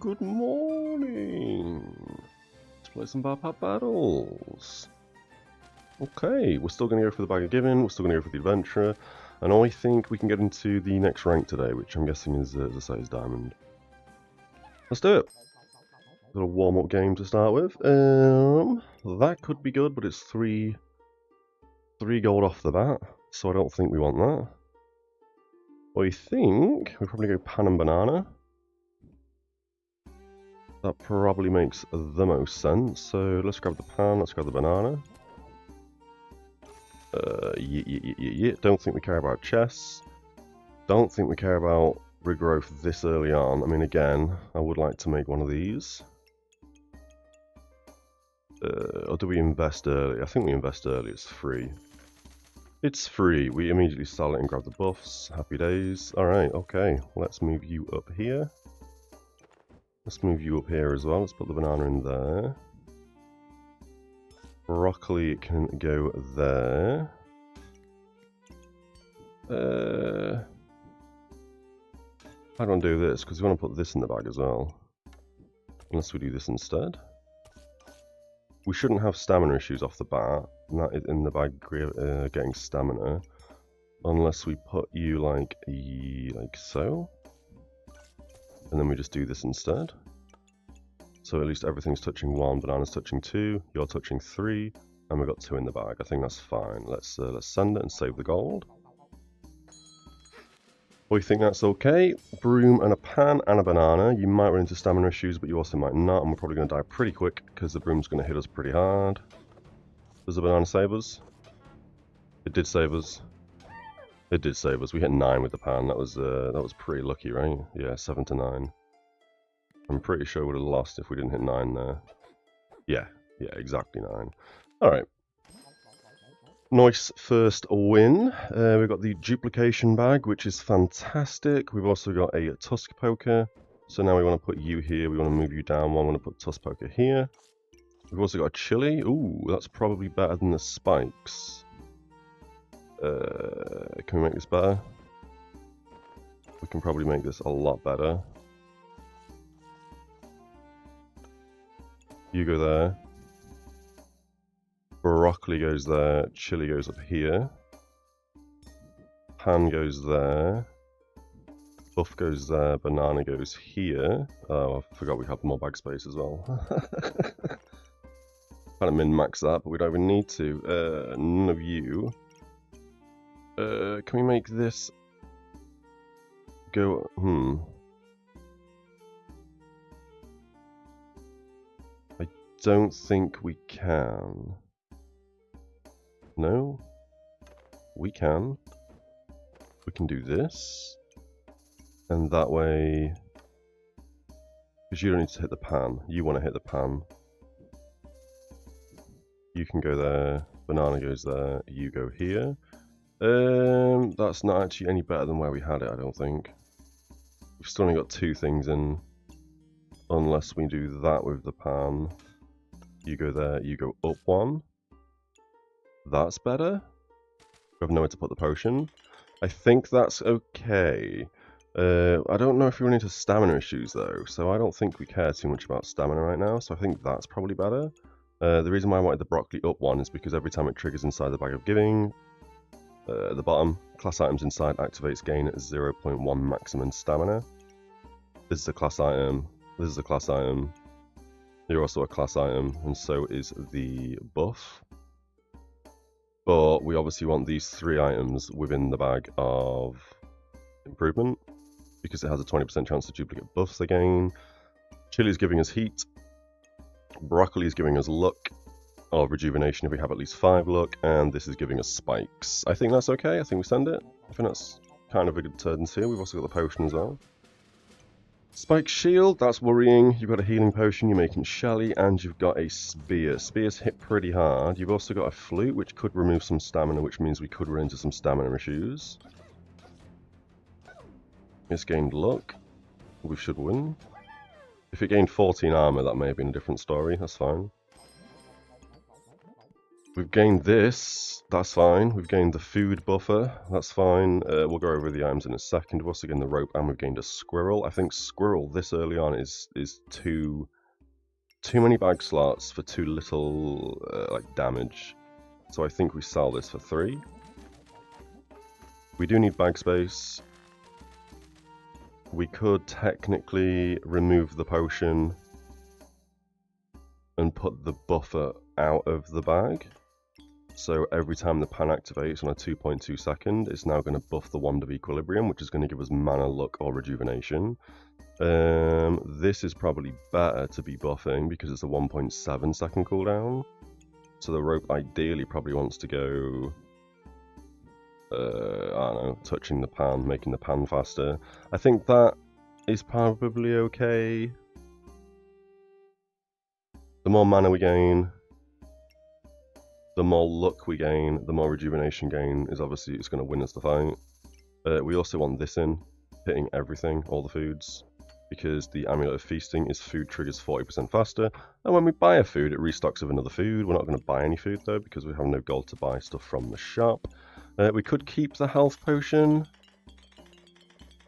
Good morning. Let's play some Bar Battles. Okay, we're still going to go for the Bag of Giving, we're still going to go for the Adventurer, and I think we can get into the next rank today, which I'm guessing is, as I say, is Diamond. Let's do it. Little warm-up game to start with. That could be good, but it's three gold off the bat, so I don't think we want that. I think we probably go Pan and Banana. That probably makes the most sense. So let's grab the pan, let's grab the banana. Yeah. Don't think we care about chests. Don't think we care about regrowth this early on. I mean, again, I would like to make one of these. Or do we invest early? I think we invest early. It's free. It's free. We immediately sell it and grab the buffs. Happy days. Alright, okay. Let's move you up here. Let's move you up here as well. Let's put the banana in there. Broccoli can go there. I don't do this because we want to put this in the bag as well. Unless we do this instead. We shouldn't have stamina issues off the bat. Not in the bag getting stamina. Unless we put you like so. And then we just do this instead. So at least everything's touching 1, banana's touching 2, you're touching 3, and we've got 2 in the bag. I think that's fine. Let's send it and save the gold. We think that's okay. Broom and a pan and a banana. You might run into stamina issues, but you also might not, and we're probably going to die pretty quick because the broom's going to hit us pretty hard. Does the banana save us? It did save us. It did save us. We hit 9 with the pan. That was pretty lucky, right? Yeah, 7 to 9. I'm pretty sure we would have lost if we didn't hit 9 there. Yeah, exactly 9. Alright. Nice first win. We've got the duplication bag, which is fantastic. We've also got a tusk poker. So now we want to put you here. We want to move you down 1. We want to put tusk poker here. We've also got a chili. Ooh, that's probably better than the spikes. Can we make this better? We can probably make this a lot better. You go there. Broccoli goes there. Chili goes up here. Pan goes there. Buff goes there. Banana goes here. Oh, I forgot we have more bag space as well. Kind of min-max that, but we don't even need to. None of you. Can we make this go? I don't think we can. No? We can. We can do this. And that way... Because you don't need to hit the pan. You want to hit the pan. You can go there. Banana goes there. You go here. That's not actually any better than where we had it, I don't think. We've still only got 2 things in. Unless we do that with the pan. You go there, you go up 1. That's better. We have nowhere to put the potion. I think that's okay. I don't know if we run into stamina issues though, so I don't think we care too much about stamina right now, so I think that's probably better. The reason why I wanted the broccoli up 1 is because every time it triggers inside the bag of giving, at the bottom, class items inside activates gain at 0.1 maximum stamina. This is a class item. This is a class item. You're also a class item, and so is the buff. But we obviously want these 3 items within the bag of improvement, because it has a 20% chance to duplicate buffs again. Chili is giving us heat. Broccoli is giving us luck of rejuvenation if we have at least 5 luck, and this is giving us spikes. I think that's okay. I think we send it. I think that's kind of a good turn here. We've also got the potion as well. Spike shield, that's worrying. You've got a healing potion, you're making Shelly, and you've got a spear. Spears hit pretty hard. You've also got a flute, which could remove some stamina, which means we could run into some stamina issues. It's gained luck. We should win. If it gained 14 armor, that may have been a different story. That's fine. We've gained this, that's fine. We've gained the food buffer, that's fine. We'll go over the items in a second. We've also gained the rope and we've gained a squirrel. I think squirrel this early on is too many bag slots for too little like damage. So I think we sell this for 3. We do need bag space. We could technically remove the potion and put the buffer out of the bag. So every time the pan activates on a 2.2 second, it's now going to buff the Wand of Equilibrium, which is going to give us mana, luck, or rejuvenation. This is probably better to be buffing because it's a 1.7 second cooldown. So the rope ideally probably wants to go, I don't know, touching the pan, making the pan faster. I think that is probably okay. The more mana we gain, the more luck we gain, the more rejuvenation gain is obviously it's going to win us the fight. We also want this in, hitting everything, all the foods, because the Amulet of Feasting is food triggers 40% faster, and when we buy a food, it restocks with another food. We're not going to buy any food though, because we have no gold to buy stuff from the shop. We could keep the health potion,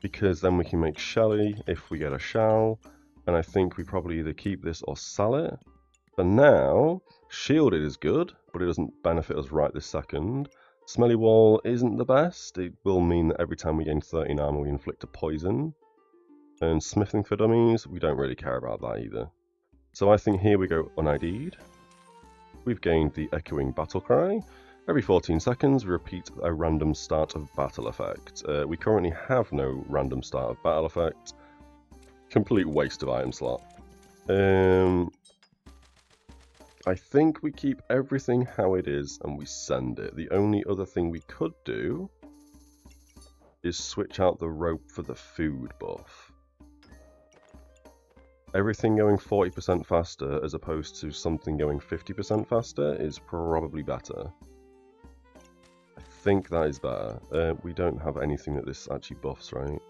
because then we can make Shelly if we get a Shell, and I think we probably either keep this or sell it. For now, Shielded is good, but it doesn't benefit us right this second. Smelly Wall isn't the best. It will mean that every time we gain 13 armor, we inflict a poison. And Smithing for Dummies, we don't really care about that either. So I think here we go un-ID'd. We've gained the Echoing Battle Cry. Every 14 seconds, we repeat a random start of battle effect. We currently have no random start of battle effect. Complete waste of item slot. I think we keep everything how it is and we send it. The only other thing we could do is switch out the rope for the food buff. Everything going 40% faster as opposed to something going 50% faster is probably better. I think that is better. We don't have anything that this actually buffs, right?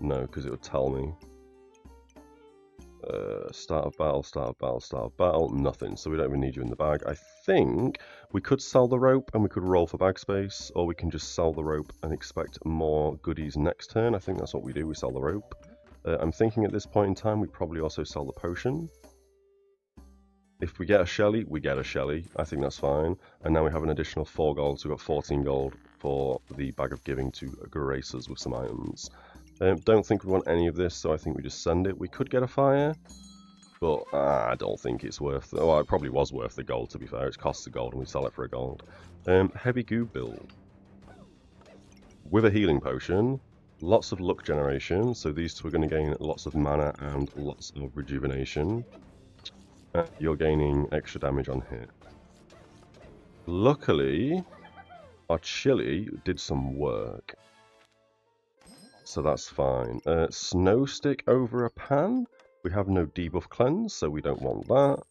No, because it would tell me. Start of battle, start of battle, start of battle, nothing. So we don't even need you in the bag. I think we could sell the rope and we could roll for bag space, or we can just sell the rope and expect more goodies next turn. I think that's what we do, we sell the rope. I'm thinking at this point in time, we probably also sell the potion. If we get a Shelly, we get a Shelly. I think that's fine. And now we have an additional 4 gold, so we've got 14 gold for the Bag of Giving to grace us with some items. Don't think we want any of this, so I think we just send it. We could get a fire, but I don't think it's worth it. Well, it probably was worth the gold, to be fair. It costs a gold and we sell it for a gold. Heavy goo build. With a healing potion, lots of luck generation, so these two are going to gain lots of mana and lots of rejuvenation. You're gaining extra damage on hit. Luckily, our chili did some work. So that's fine. Snow stick over a pan. We have no debuff cleanse, so we don't want that.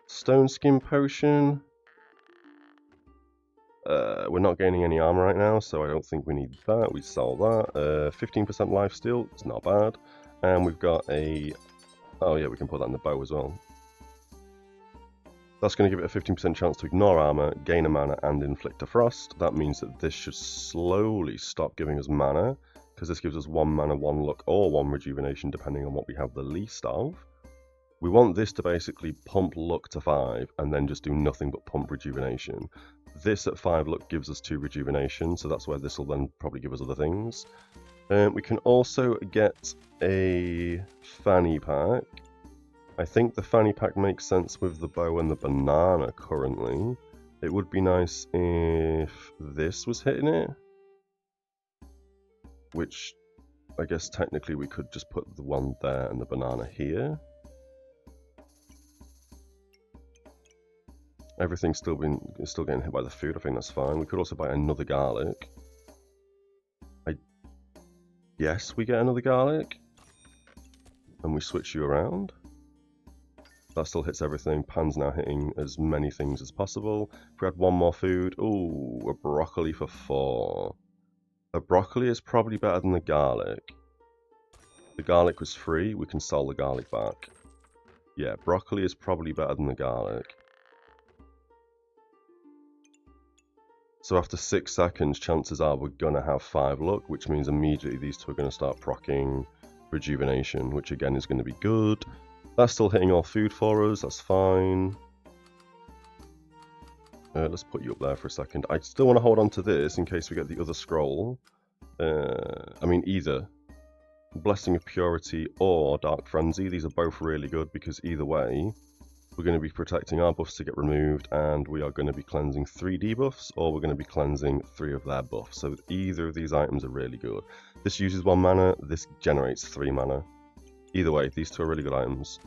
Stone skin potion. We're not gaining any armor right now, so I don't think we need that. We sell that. 15% lifesteal. It's not bad. And we've got a... Oh yeah, we can put that in the bow as well. That's going to give it a 15% chance to ignore armor, gain a mana, and inflict a frost. That means that this should slowly stop giving us mana, because this gives us 1 mana, 1 luck, or 1 rejuvenation, depending on what we have the least of. We want this to basically pump luck to 5, and then just do nothing but pump rejuvenation. This at 5 luck gives us 2 rejuvenation, so that's where this will then probably give us other things. We can also get a fanny pack. I think the fanny pack makes sense with the bow and the banana currently. It would be nice if this was hitting it. Which, I guess technically we could just put the one there and the banana here. Everything's still getting hit by the food, I think that's fine. We could also buy another garlic. Yes, we get another garlic. And we switch you around. That still hits everything. Pan's now hitting as many things as possible. If we had one more food, ooh, a broccoli for 4. A broccoli is probably better than the garlic. The garlic was free, we can sell the garlic back. Yeah, broccoli is probably better than the garlic. So after 6 seconds, chances are we're going to have 5 luck, which means immediately these two are going to start proccing rejuvenation, which again is going to be good. That's still hitting all food for us, that's fine. Let's put you up there for a second. I still want to hold on to this in case we get the other scroll. I mean, either Blessing of Purity or Dark Frenzy. These are both really good because either way, we're going to be protecting our buffs to get removed, and we are going to be cleansing 3 debuffs, or we're going to be cleansing 3 of their buffs. So either of these items are really good. This uses 1 mana, this generates 3 mana. Either way, these two are really good items.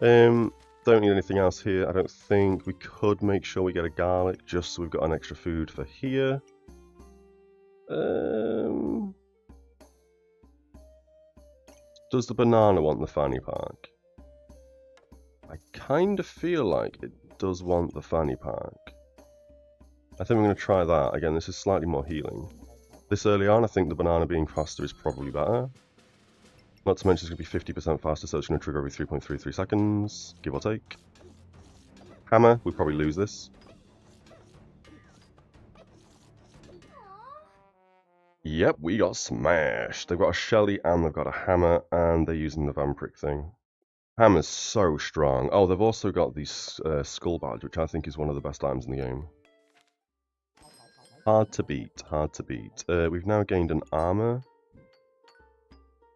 Don't need anything else here, I don't think. We could make sure we get a garlic, just so we've got an extra food for here. Does the banana want the fanny pack? I kind of feel like it does want the fanny pack. I think we're going to try that. Again, this is slightly more healing. This early on, I think the banana being faster is probably better. Not to mention it's going to be 50% faster, so it's going to trigger every 3.33 seconds, give or take. Hammer, we probably lose this. Yep, we got smashed. They've got a Shelly and they've got a hammer, and they're using the Vampiric thing. Hammer's so strong. Oh, they've also got the Skull Badge, which I think is one of the best items in the game. Hard to beat, hard to beat. We've now gained an armor.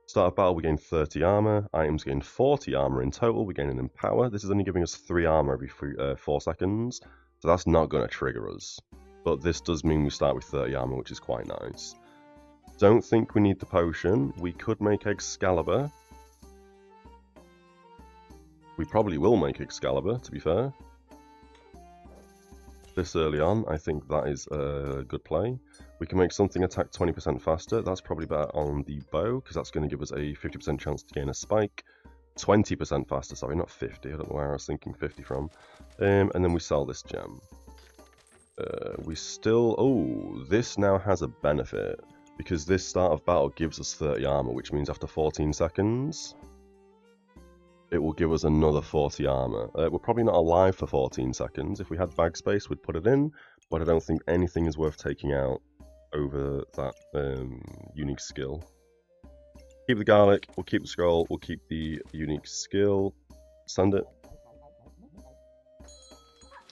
Start of battle, we gain 30 armor. Items gain 40 armor in total. We gain an Empower. This is only giving us 3 armor every 4 seconds. So that's not going to trigger us. But this does mean we start with 30 armor, which is quite nice. Don't think we need the potion. We could make Excalibur. We probably will make Excalibur, to be fair. This early on, I think that is a good play. We can make something attack 20% faster. That's probably better on the bow, because that's going to give us a 50% chance to gain a spike. 20% faster, sorry, not 50. I don't know where I was thinking 50 from. And then we sell this gem. We still... Oh, this now has a benefit, because this start of battle gives us 30 armor, which means after 14 seconds... it will give us another 40 armor. We're probably not alive for 14 seconds. If we had bag space, we'd put it in, but I don't think anything is worth taking out over that unique skill. Keep the garlic, we'll keep the scroll, we'll keep the unique skill. Send it.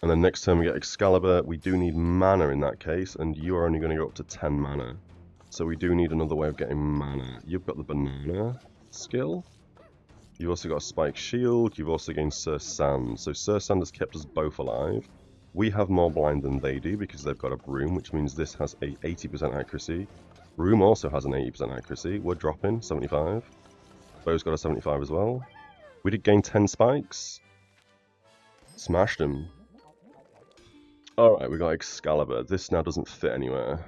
And then next turn we get Excalibur. We do need mana in that case, and you are only going to go up to 10 mana. So we do need another way of getting mana. You've got the banana skill. You've also got a Spike Shield, you've also gained Sir Sand. So Sir Sand has kept us both alive. We have more blind than they do because they've got a broom, which means this has a 80% accuracy. Broom also has an 80% accuracy. We're dropping 75. Bow's got a 75 as well. We did gain 10 spikes. Smashed them. Alright, we got Excalibur. This now doesn't fit anywhere.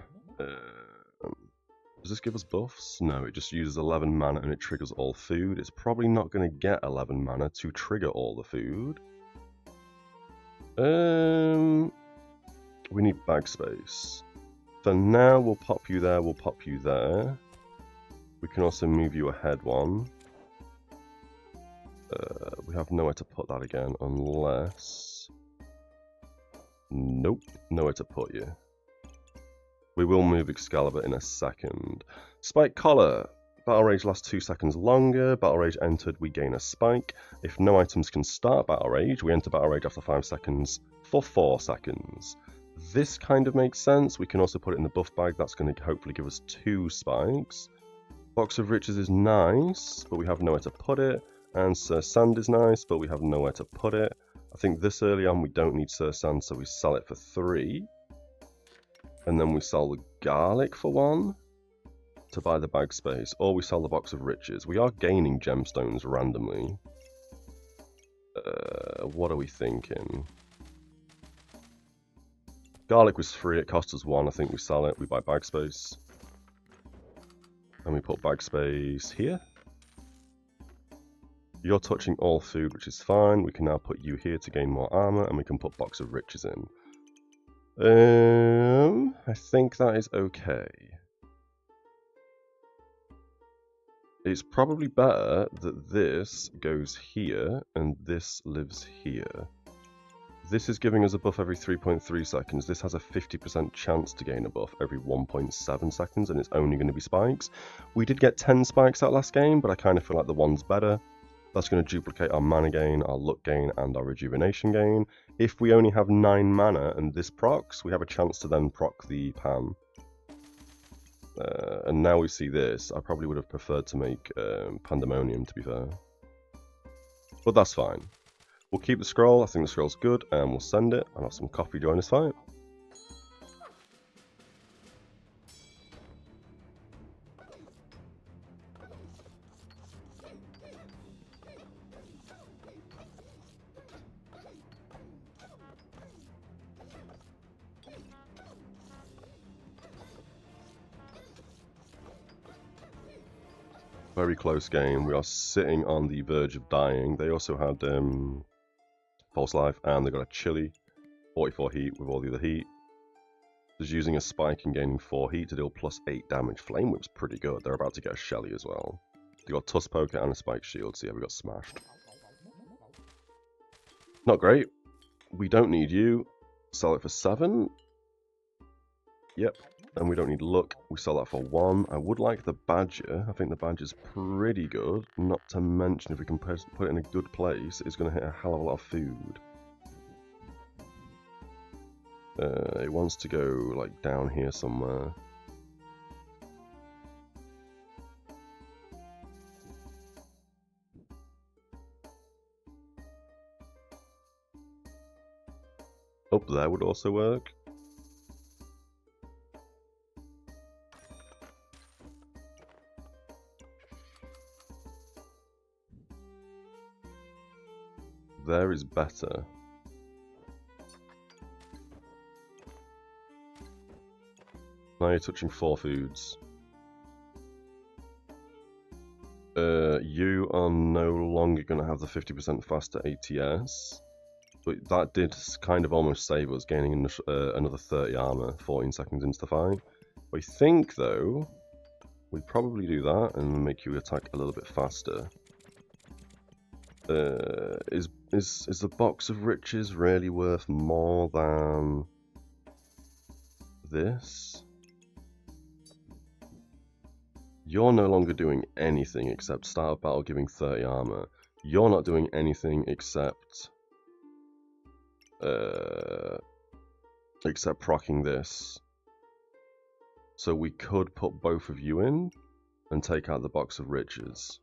Does this give us buffs? No, it just uses 11 mana and it triggers all food. It's probably not going to get 11 mana to trigger all the food. We need bag space. For now, we'll pop you there, we'll pop you there. We can also move you ahead one. We have nowhere to put that again, unless... Nope, nowhere to put you. We will move Excalibur in a second. Spike Collar. Battle Rage lasts 2 seconds longer. Battle Rage entered, we gain a spike. If no items can start Battle Rage, we enter Battle Rage after 5 seconds for 4 seconds. This kind of makes sense. We can also put it in the buff bag. That's going to hopefully give us 2 spikes. Box of Riches is nice, but we have nowhere to put it. And Sir Sand is nice, but we have nowhere to put it. I think this early on we don't need Sir Sand, so we sell it for 3. And then we sell the garlic for 1 to buy the bag space, or we sell the box of riches. We are gaining gemstones randomly. What are we thinking? Garlic was free, it cost us 1. I think we sell it, we buy bag space. And we put bag space here. You're touching all food, which is fine. We can now put you here to gain more armor, and we can put box of riches in. I think that is okay. It's probably better that this goes here and this lives here. This is giving us a buff every 3.3 seconds. This has a 50% chance to gain a buff every 1.7 seconds, and it's only going to be spikes. We did get 10 spikes that last game, but I kind of feel like the one's better. That's going to duplicate our mana gain, our luck gain, and our rejuvenation gain. If we only have 9 mana and this procs, we have a chance to then proc the Pan. And now we see this. I probably would have preferred to make Pandemonium, to be fair. But that's fine. We'll keep the scroll. I think the scroll's good, and we'll send it and have some coffee during this fight. Very close game. We are sitting on the verge of dying. They also had False Life, and they got a Chili, 44 heat with all the other heat. Just using a spike and gaining 4 heat to deal plus 8 damage. Flame Whip's pretty good. They're about to get a Shelly as well. They got Tusk Poker and a Spike Shield, so yeah, we got smashed. Not great. We don't need you. Sell it for 7. Yep. And we don't need luck. We sell that for 1. I would like the Badger. I think the Badger's pretty good. Not to mention, if we can put it in a good place, it's going to hit a hell of a lot of food. It wants to go, like, down here somewhere. Up there would also work. There is better. Now you're touching 4 foods. You are no longer going to have the 50% faster ATS. But that did kind of almost save us, gaining another 30 armor 14 seconds into the fight. I think, though, we'd probably do that and make you attack a little bit faster. Is the Box of Riches really worth more than this? You're no longer doing anything except start of battle giving 30 armor. You're not doing anything except proccing this. So we could put both of you in and take out the Box of Riches.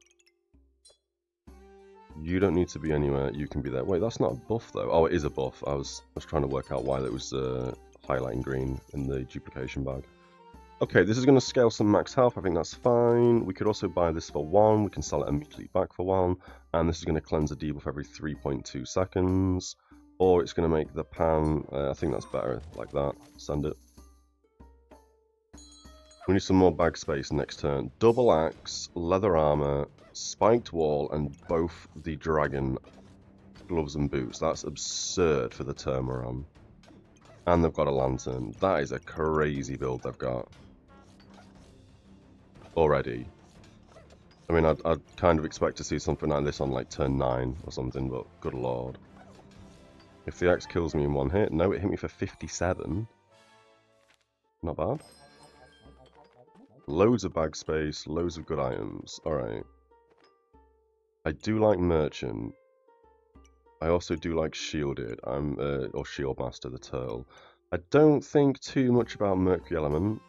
You don't need to be anywhere, you can be there. Wait, that's not a buff though. Oh, it is a buff. I was trying to work out why that was highlighting green in the duplication bag. Okay, this is going to scale some max health. I think that's fine. We could also buy this for 1. We can sell it immediately back for 1. And this is going to cleanse a debuff every 3.2 seconds. Or it's going to make the Pan, I think that's better, like that. Send it. We need some more bag space next turn. Double axe, leather armor, spiked wall, and both the dragon gloves and boots. That's absurd for the turn we're on. And they've got a lantern. That is a crazy build they've got. Already. I mean, I'd kind of expect to see something like this on like turn 9 or something, but good lord. If the axe kills me in 1 hit, no, it hit me for 57. Not bad. Loads of bag space, loads of good items. Alright. I do like Merchant. I also do like Shielded, or Shieldmaster, the Turtle. I don't think too much about Mercury Element,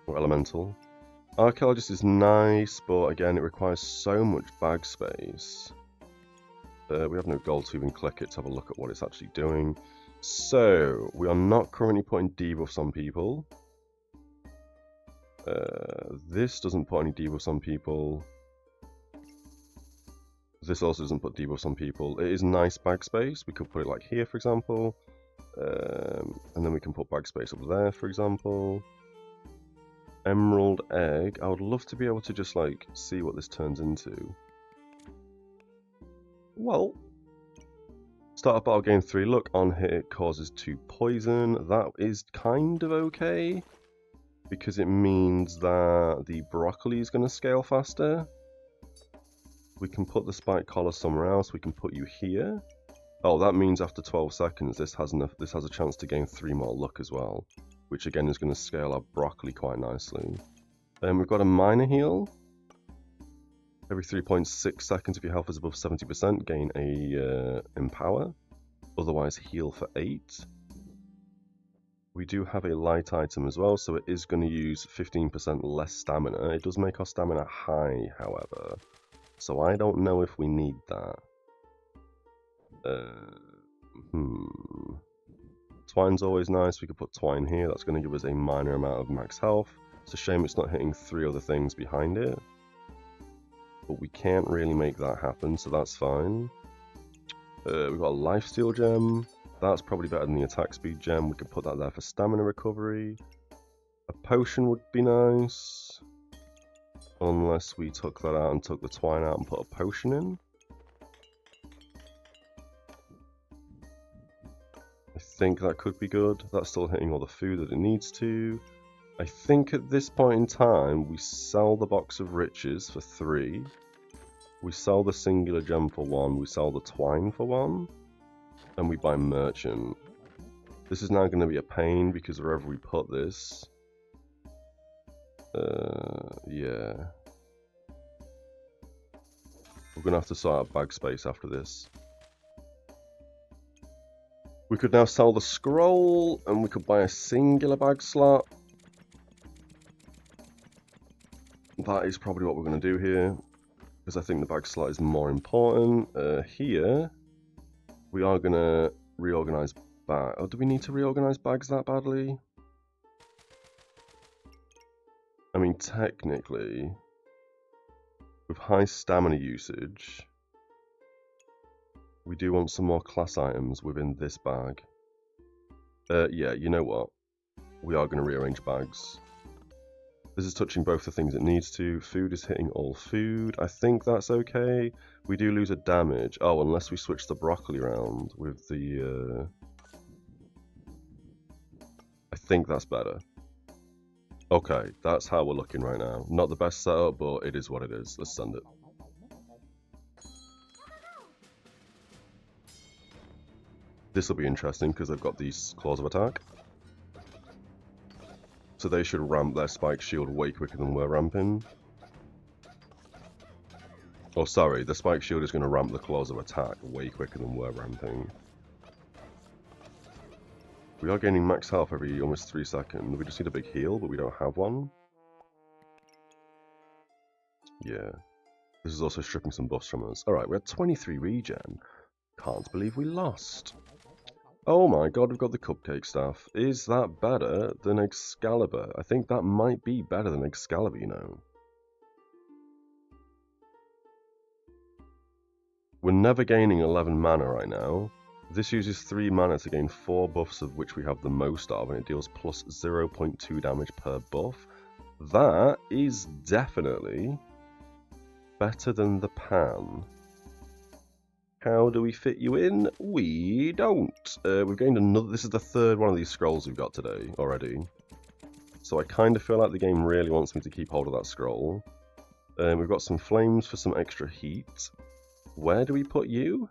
or Elemental. Archaeologist is nice, but again, it requires so much bag space. We have no gold to even click it to have a look at what it's actually doing. So, we are not currently putting debuffs on people. This doesn't put any debuffs on people. This also doesn't put debuffs on people. It is nice bag space. We could put it like here, for example. And then we can put bag space up there, for example. Emerald Egg. I would love to be able to just like see what this turns into. Well, start of battle gain 3. Look, on hit it causes 2 poison. That is kind of okay. Because it means that the broccoli is going to scale faster. We can put the spike collar somewhere else. We can put you here. Oh, that means after 12 seconds, this has a chance to gain 3 more luck as well, which again is going to scale our broccoli quite nicely. We've got a minor heal. Every 3.6 seconds, if your health is above 70%, gain a empower. Otherwise, heal for 8. We do have a light item as well, so it is going to use 15% less stamina. It does make our stamina high, however, so I don't know if we need that. Twine's always nice. We could put Twine here. That's going to give us a minor amount of max health. It's a shame it's not hitting 3 other things behind it, but we can't really make that happen, so that's fine. We've got a lifesteal gem. That's probably better than the attack speed gem. We could put that there for stamina recovery. A potion would be nice. Unless we took that out and took the twine out and put a potion in. I think that could be good. That's still hitting all the food that it needs to. I think at this point in time, we sell the box of riches for 3. We sell the singular gem for 1. We sell the twine for 1. And we buy merchant. This is now going to be a pain because wherever we put this, yeah, we're going to have to sort out bag space after this. We could now sell the scroll and we could buy a singular bag slot. That is probably what we're going to do here, because I think the bag slot is more important. Here we are going to reorganize bags. Oh, do we need to reorganize bags that badly? I mean, technically, with high stamina usage, we do want some more class items within this bag. Yeah, you know what? We are going to rearrange bags. This is touching both the things it needs to. Food is hitting all food. I think that's okay. We do lose a damage. Oh, unless we switch the broccoli around with the... I think that's better. Okay, that's how we're looking right now. Not the best setup, but it is what it is. Let's send it. This will be interesting because they've got these claws of attack. So they should ramp their spike shield way quicker than we're ramping. Oh, sorry, the spike shield is going to ramp the claws of attack way quicker than we're ramping. We are gaining max health every almost 3 seconds. We just need a big heal, but we don't have one. Yeah. This is also stripping some buffs from us. Alright, we're at 23 regen. Can't believe we lost. Oh my god, we've got the cupcake staff. Is that better than Excalibur? I think that might be better than Excalibur, you know. We're never gaining 11 mana right now. This uses 3 mana to gain 4 buffs, of which we have the most of, and it deals plus 0.2 damage per buff. That is definitely better than the pan. How do we fit you in? We don't. We've gained another... This is the 3rd one of these scrolls we've got today already. So I kind of feel like the game really wants me to keep hold of that scroll. We've got some flames for some extra heat. Where do we put you?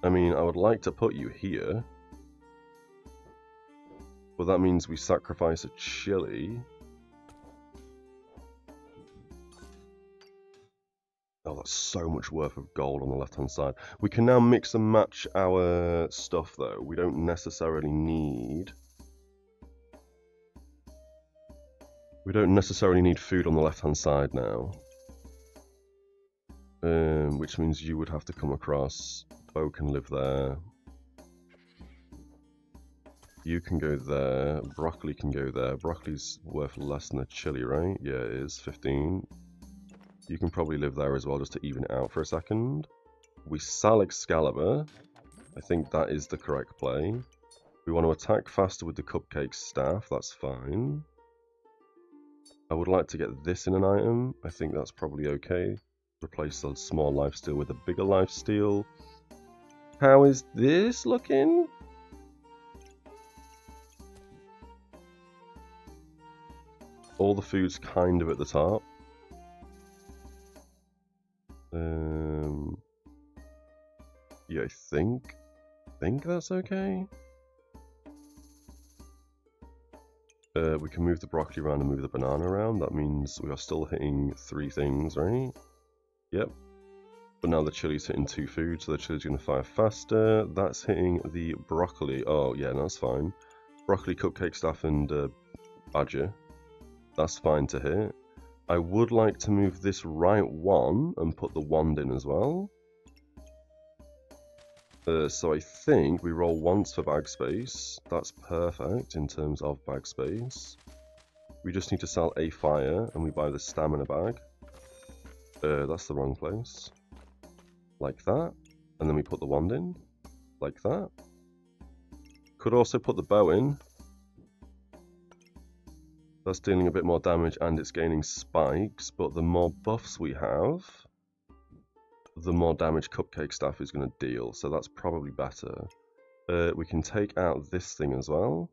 I mean, I would like to put you here. But that means we sacrifice a chili. Oh, that's so much worth of gold on the left-hand side. We can now mix and match our stuff, though. We don't necessarily need... We don't necessarily need food on the left-hand side now. Which means you would have to come across. Bo can live there. You can go there. Broccoli can go there. Broccoli's worth less than a chili, right? Yeah, it is. 15. You can probably live there as well, just to even it out for a second. We sell Excalibur. I think that is the correct play. We want to attack faster with the cupcake staff. That's fine. I would like to get this in an item. I think that's probably okay. Replace the small lifesteal with a bigger lifesteal. How is this looking? All the food's kind of at the top. Yeah, I think that's okay. We can move the broccoli around and move the banana around. That means we are still hitting 3 things, right? Yep. But now the chili's hitting 2 food, so the chili's going to fire faster. That's hitting the broccoli. Oh, yeah, that's fine. Broccoli, cupcake staff, and badger. That's fine to hit. I would like to move this right one and put the wand in as well. So I think we roll once for bag space. That's perfect in terms of bag space. We just need to sell a fire and we buy the stamina bag. That's the wrong place. Like that. And then we put the wand in. Like that. Could also put the bow in. That's dealing a bit more damage and it's gaining spikes, but the more buffs we have, the more damage Cupcake Staff is going to deal, so that's probably better. We can take out this thing as well.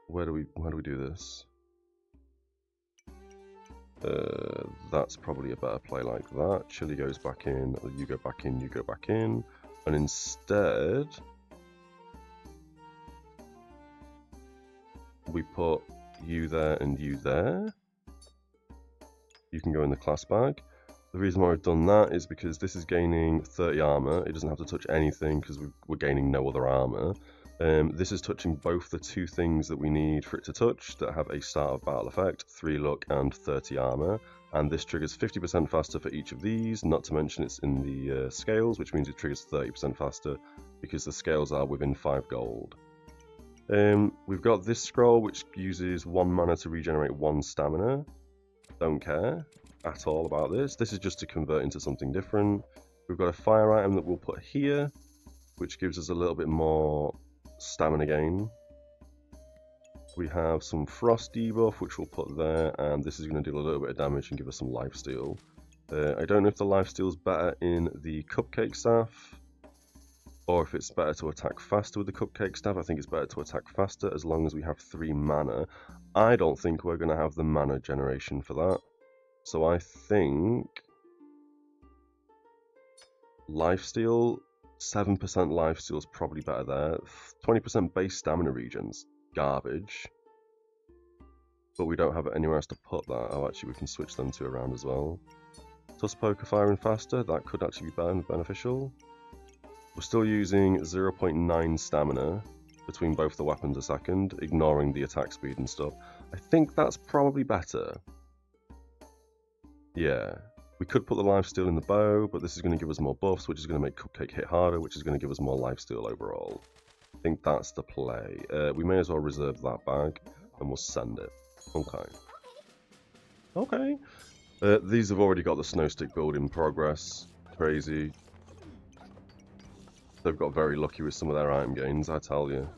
Where do we do this? That's probably a better play like that. Chili goes back in, you go back in, you go back in, and instead we put you there and you there. You can go in the class bag. The reason why we've done that is because this is gaining 30 armor. It doesn't have to touch anything because we're gaining no other armor. This is touching both the 2 things that we need for it to touch that have a start of battle effect, 3 luck and 30 armor. And this triggers 50% faster for each of these, not to mention it's in the scales, which means it triggers 30% faster because the scales are within 5 gold. We've got this scroll which uses 1 mana to regenerate 1 stamina. Don't care at all about this. This is just to convert into something different. We've got a fire item that we'll put here, which gives us a little bit more stamina gain. We have some frost debuff, which we'll put there, and this is going to do a little bit of damage and give us some lifesteal. I don't know if the lifesteal is better in the Cupcake Staff, or if it's better to attack faster with the Cupcake Staff. I think it's better to attack faster as long as we have 3 mana. I don't think we're going to have the mana generation for that. So I think lifesteal, 7% lifesteal is probably better there. 20% base stamina regens, garbage. But we don't have anywhere else to put that. Oh, actually, we can switch them to around as well. Tusk Poker firing faster, that could actually be beneficial. We're still using 0.9 stamina between both the weapons a second, ignoring the attack speed and stuff. I think that's probably better. Yeah, we could put the lifesteal in the bow, but this is going to give us more buffs, which is going to make Cupcake hit harder, which is going to give us more lifesteal overall. I think that's the play. We may as well reserve that bag, and we'll send it. Okay. Okay. These have already got the snow stick build in progress. Crazy. They've got very lucky with some of their item gains, I tell you.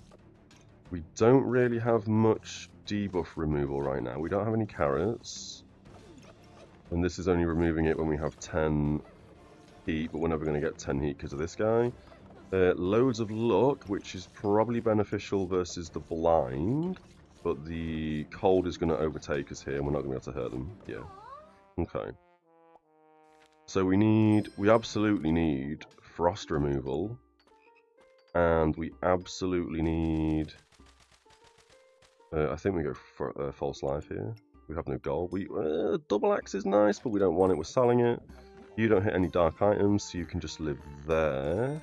We don't really have much debuff removal right now. We don't have any carrots. And this is only removing it when we have 10 heat, but we're never going to get 10 heat because of this guy. Loads of luck, which is probably beneficial versus the blind, but the cold is going to overtake us here and we're not going to be able to hurt them. Yeah. Okay. So we absolutely need frost removal. And we absolutely need... I think we go for false life here. We have no gold. Double axe is nice, but we don't want it. We're selling it. You don't hit any dark items, so you can just live there.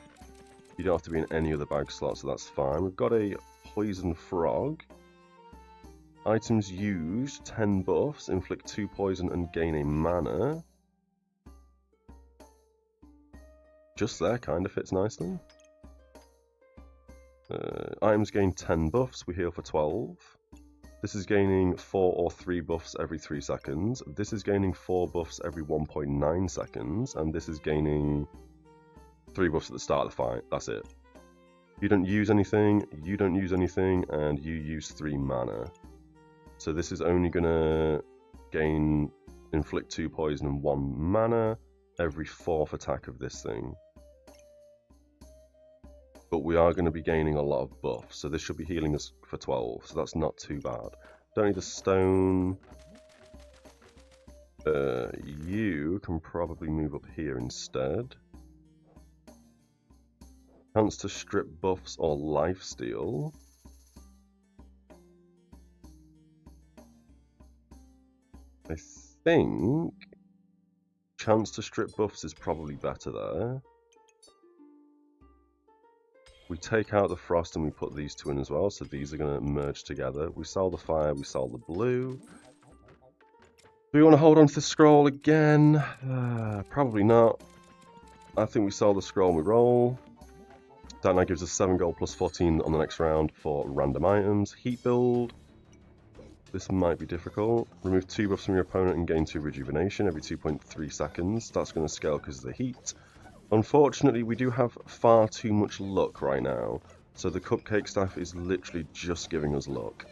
You don't have to be in any other bag slot, so that's fine. We've got a poison frog. Items used, 10 buffs, inflict 2 poison and gain a mana. Just there, kind of fits nicely. Items gain 10 buffs, we heal for 12. This is gaining 4 or 3 buffs every 3 seconds. This is gaining 4 buffs every 1.9 seconds. And this is gaining 3 buffs at the start of the fight. That's it. You don't use anything, you don't use anything, and you use 3 mana. So this is only going to inflict 2 poison and 1 mana every 4th attack of this thing. But we are going to be gaining a lot of buffs, so this should be healing us for 12, so that's not too bad. Don't need the stone. You can probably move up here instead. Chance to strip buffs or lifesteal. I think chance to strip buffs is probably better there. We take out the frost and we put these two in as well, so these are going to merge together. We sell the fire, we sell the blue. Do we want to hold on to the scroll again? Probably not. I think we sell the scroll and we roll. That now gives us 7 gold plus 14 on the next round for random items. Heat build. This might be difficult. Remove 2 buffs from your opponent and gain 2 rejuvenation every 2.3 seconds. That's going to scale because of the heat. Unfortunately, we do have far too much luck right now. So the cupcake staff is literally just giving us luck.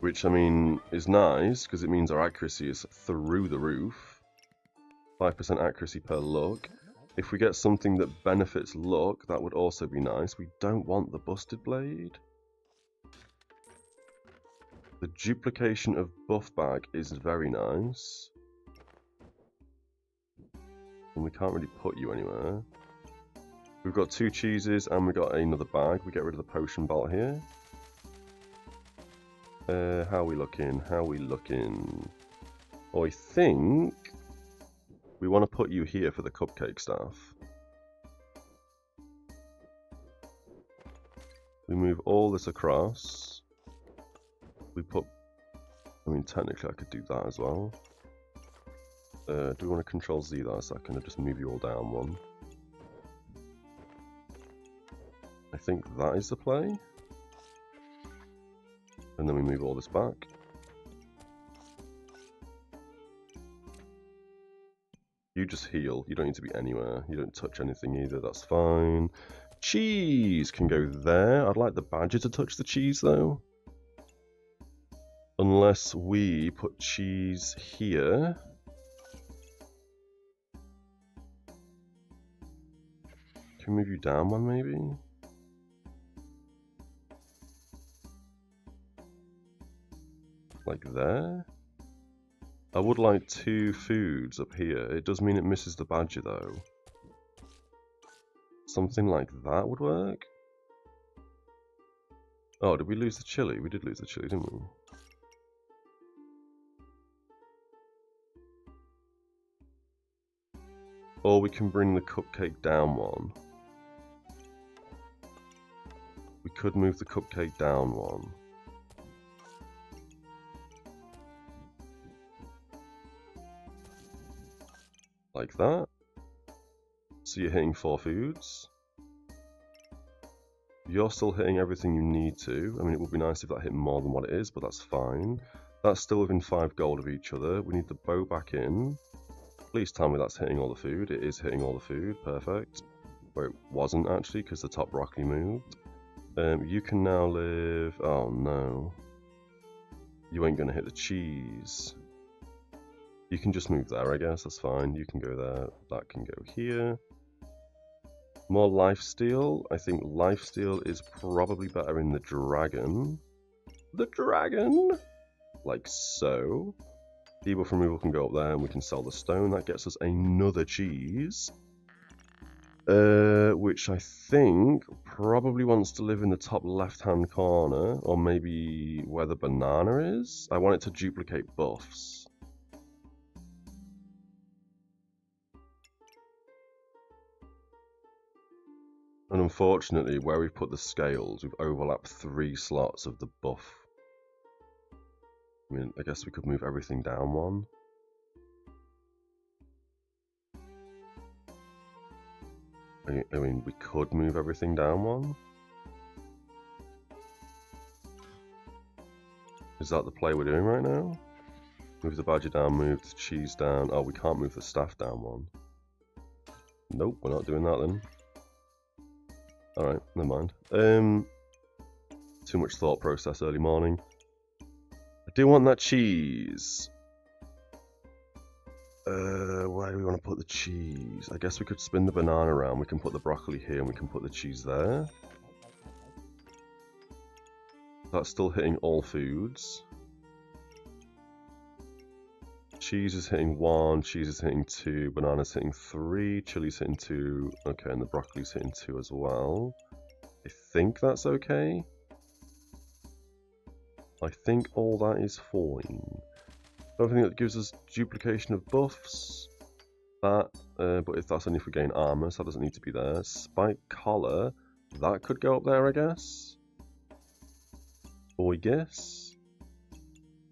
Which, I mean, is nice because it means our accuracy is through the roof. 5% accuracy per luck. If we get something that benefits luck, that would also be nice. We don't want the busted blade. The duplication of buff bag is very nice. And we can't really put you anywhere. We've got 2 cheeses and we've got another bag. We get rid of the potion belt here. How are we looking? How are we looking? Oh, I think we want to put you here for the cupcake staff. We move all this across. We put... I mean, technically I could do that as well. Do we want to control Z that a second and just move you all down one? I think that is the play. And then we move all this back. You just heal. You don't need to be anywhere. You don't touch anything either. That's fine. Cheese can go there. I'd like the badger to touch the cheese though. Unless we put cheese here. Can we move you down one maybe? Like there? I would like 2 foods up here. It does mean it misses the badger though. Something like that would work? Oh, did we lose the chili? We did lose the chili, didn't we? Or we can bring the cupcake down one. We could move the cupcake down one. Like that. So you're hitting 4 foods. You're still hitting everything you need to. I mean, it would be nice if that hit more than what it is, but that's fine. That's still within 5 gold of each other. We need the bow back in. Please tell me that's hitting all the food. It is hitting all the food. Perfect. Where it wasn't actually, because the top broccoli moved. You can now live... Oh no. You ain't gonna hit the cheese. You can just move there, I guess. That's fine. You can go there. That can go here. More lifesteal. I think lifesteal is probably better in the dragon. The dragon! Like so. Debuff removal can go up there and we can sell the stone. That gets us another cheese. Which I think probably wants to live in the top left-hand corner. Or maybe where the banana is. I want it to duplicate buffs. And unfortunately, where we've put the scales, we've overlapped 3 slots of the buff. I mean, I guess we could move everything down one. I mean, we could move everything down one. Is that the play we're doing right now? Move the badger down, move the cheese down. Oh, we can't move the staff down one. Nope, we're not doing that then. Alright, never mind. Too much thought process early morning. I do want that cheese. Where do we want to put the cheese? I guess we could spin the banana around. We can put the broccoli here and we can put the cheese there. That's still hitting all foods. Cheese is hitting 1, cheese is hitting 2, banana's hitting 3, chili's hitting 2, okay, and the broccoli's hitting 2 as well. I think that's okay. I think all that is fine. Everything that gives us duplication of buffs, that, but if that's only if we gain armor, so that doesn't need to be there. Spike collar, that could go up there, I guess. Or I guess.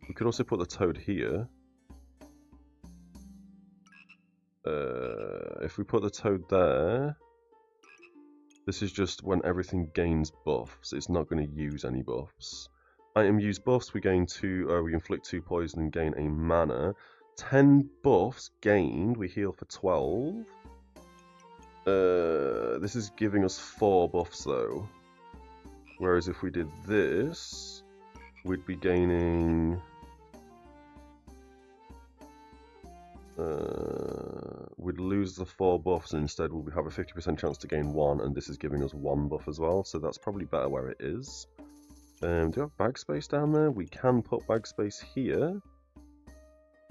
We could also put the toad here. If we put the toad there, this is just when everything gains buffs. It's not going to use any buffs. Item use buffs, we gain 2, we inflict 2 poison and gain a mana. 10 buffs gained, we heal for 12. This is giving us 4 buffs though. Whereas if we did this, we'd be gaining... we'd lose the 4 buffs and instead we'll have a 50% chance to gain 1, and this is giving us 1 buff as well, so that's probably better where it is. Do we have bag space down there? We can put bag space here.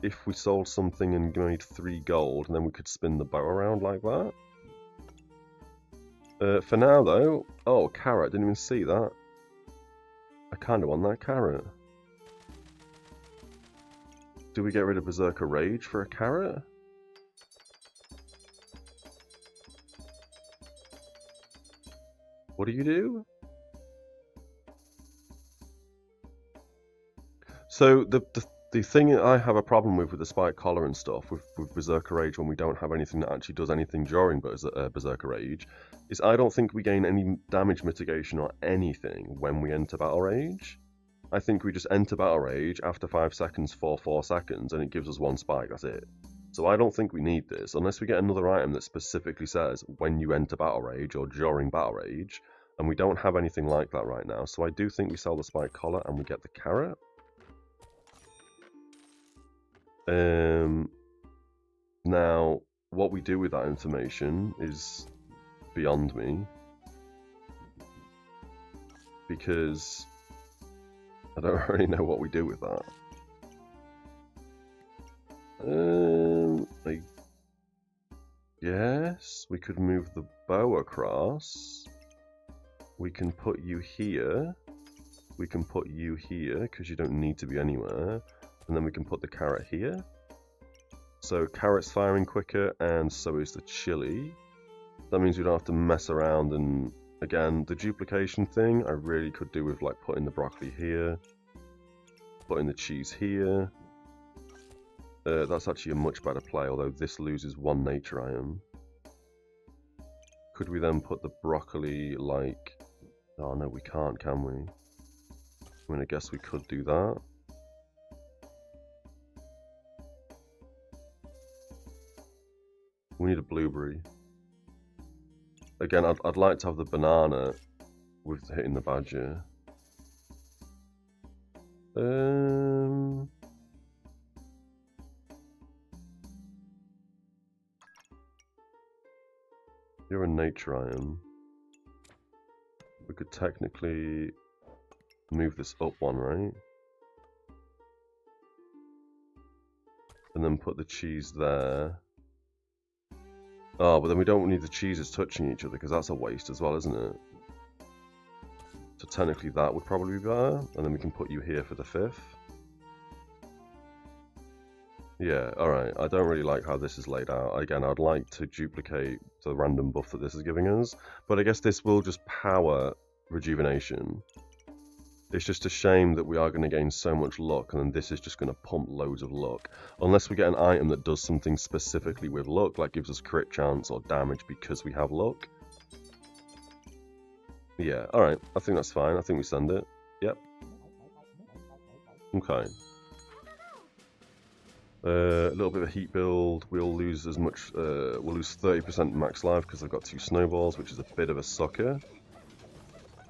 If we sold something and made 3 gold, and then we could spin the bow around like that. For now though, oh, carrot, didn't even see that. I kind of want that carrot. Do we get rid of Berserker Rage for a carrot? What do you do? So the thing I have a problem with the Spike Collar and stuff, with Berserker Rage when we don't have anything that actually does anything during Berserker Rage, is I don't think we gain any damage mitigation or anything when we enter Battle Rage. I think we just enter Battle Rage after 5 seconds for 4 seconds and it gives us 1 spike, that's it. So I don't think we need this, unless we get another item that specifically says when you enter Battle Rage or during Battle Rage, and we don't have anything like that right now, so I do think we sell the Spike Collar and we get the carrot. Now, what we do with that information is beyond me, because I don't really know what we do with that. I guess we could move the bow across. We can put you here. We can put you here, because you don't need to be anywhere. And then we can put the carrot here. So carrot's firing quicker, and so is the chili. That means we don't have to mess around, and again, the duplication thing I really could do with like putting the broccoli here, putting the cheese here. That's actually a much better play, although this loses 1 nature item. Could we then put the broccoli like... Oh no, we can't, can we? I mean, I guess we could do that. We need a blueberry. Again, I'd like to have the banana with hitting the badger. You're a nature item. We could technically move this up 1, right? And then put the cheese there. Oh, but then we don't need the cheeses touching each other because that's a waste as well, isn't it? So technically that would probably be better. And then we can put you here for the 5th. Yeah, alright. I don't really like how this is laid out. Again, I'd like to duplicate the random buff that this is giving us. But I guess this will just power rejuvenation. It's just a shame that we are going to gain so much luck, and then this is just going to pump loads of luck. Unless we get an item that does something specifically with luck, like gives us crit chance or damage because we have luck. Yeah, alright. I think that's fine. I think we send it. Yep. Okay. A little bit of a heat build. We'll lose as much. We'll lose 30% max life because I've got 2 snowballs, which is a bit of a sucker.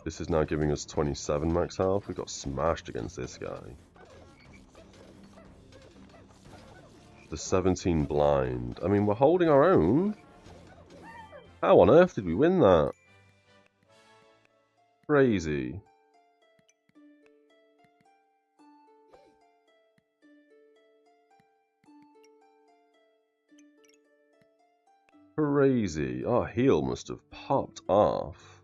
This is now giving us 27 max health. We got smashed against this guy. The 17 blind. I mean, we're holding our own. How on earth did we win that? Crazy. Crazy. Our heal must have popped off.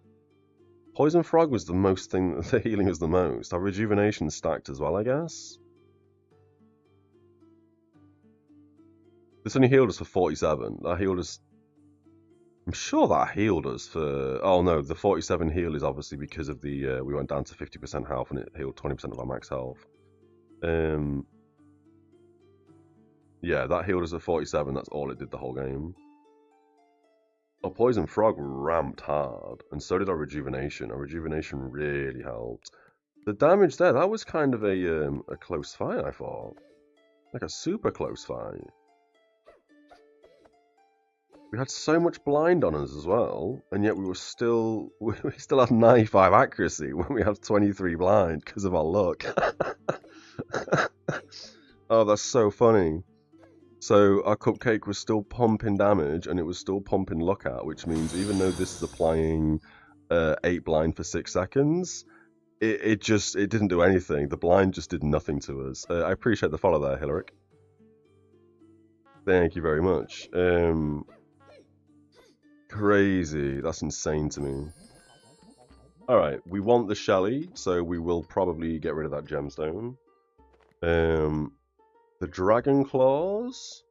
Poison Frog was the most thing, the healing was the most. Our rejuvenation stacked as well, I guess. This only healed us for 47. That healed us... I'm sure that healed us for... Oh no, the 47 heal is obviously because of the... we went down to 50% health and it healed 20% of our max health. Yeah, that healed us at 47. That's all it did the whole game. Our Poison Frog ramped hard, and so did our Rejuvenation. Our Rejuvenation really helped. The damage there, that was kind of a close fight, I thought. Like a super close fight. We had so much blind on us as well, and yet we still had 95 accuracy when we have 23 blind because of our luck. Oh, that's so funny. So our Cupcake was still pumping damage, and it was still pumping luck out, which means even though this is applying 8 blind for 6 seconds, it didn't do anything. The blind just did nothing to us. I appreciate the follow there, Hilaric. Thank you very much. Crazy. That's insane to me. Alright, we want the Shelly, so we will probably get rid of that gemstone. The Dragon Claws.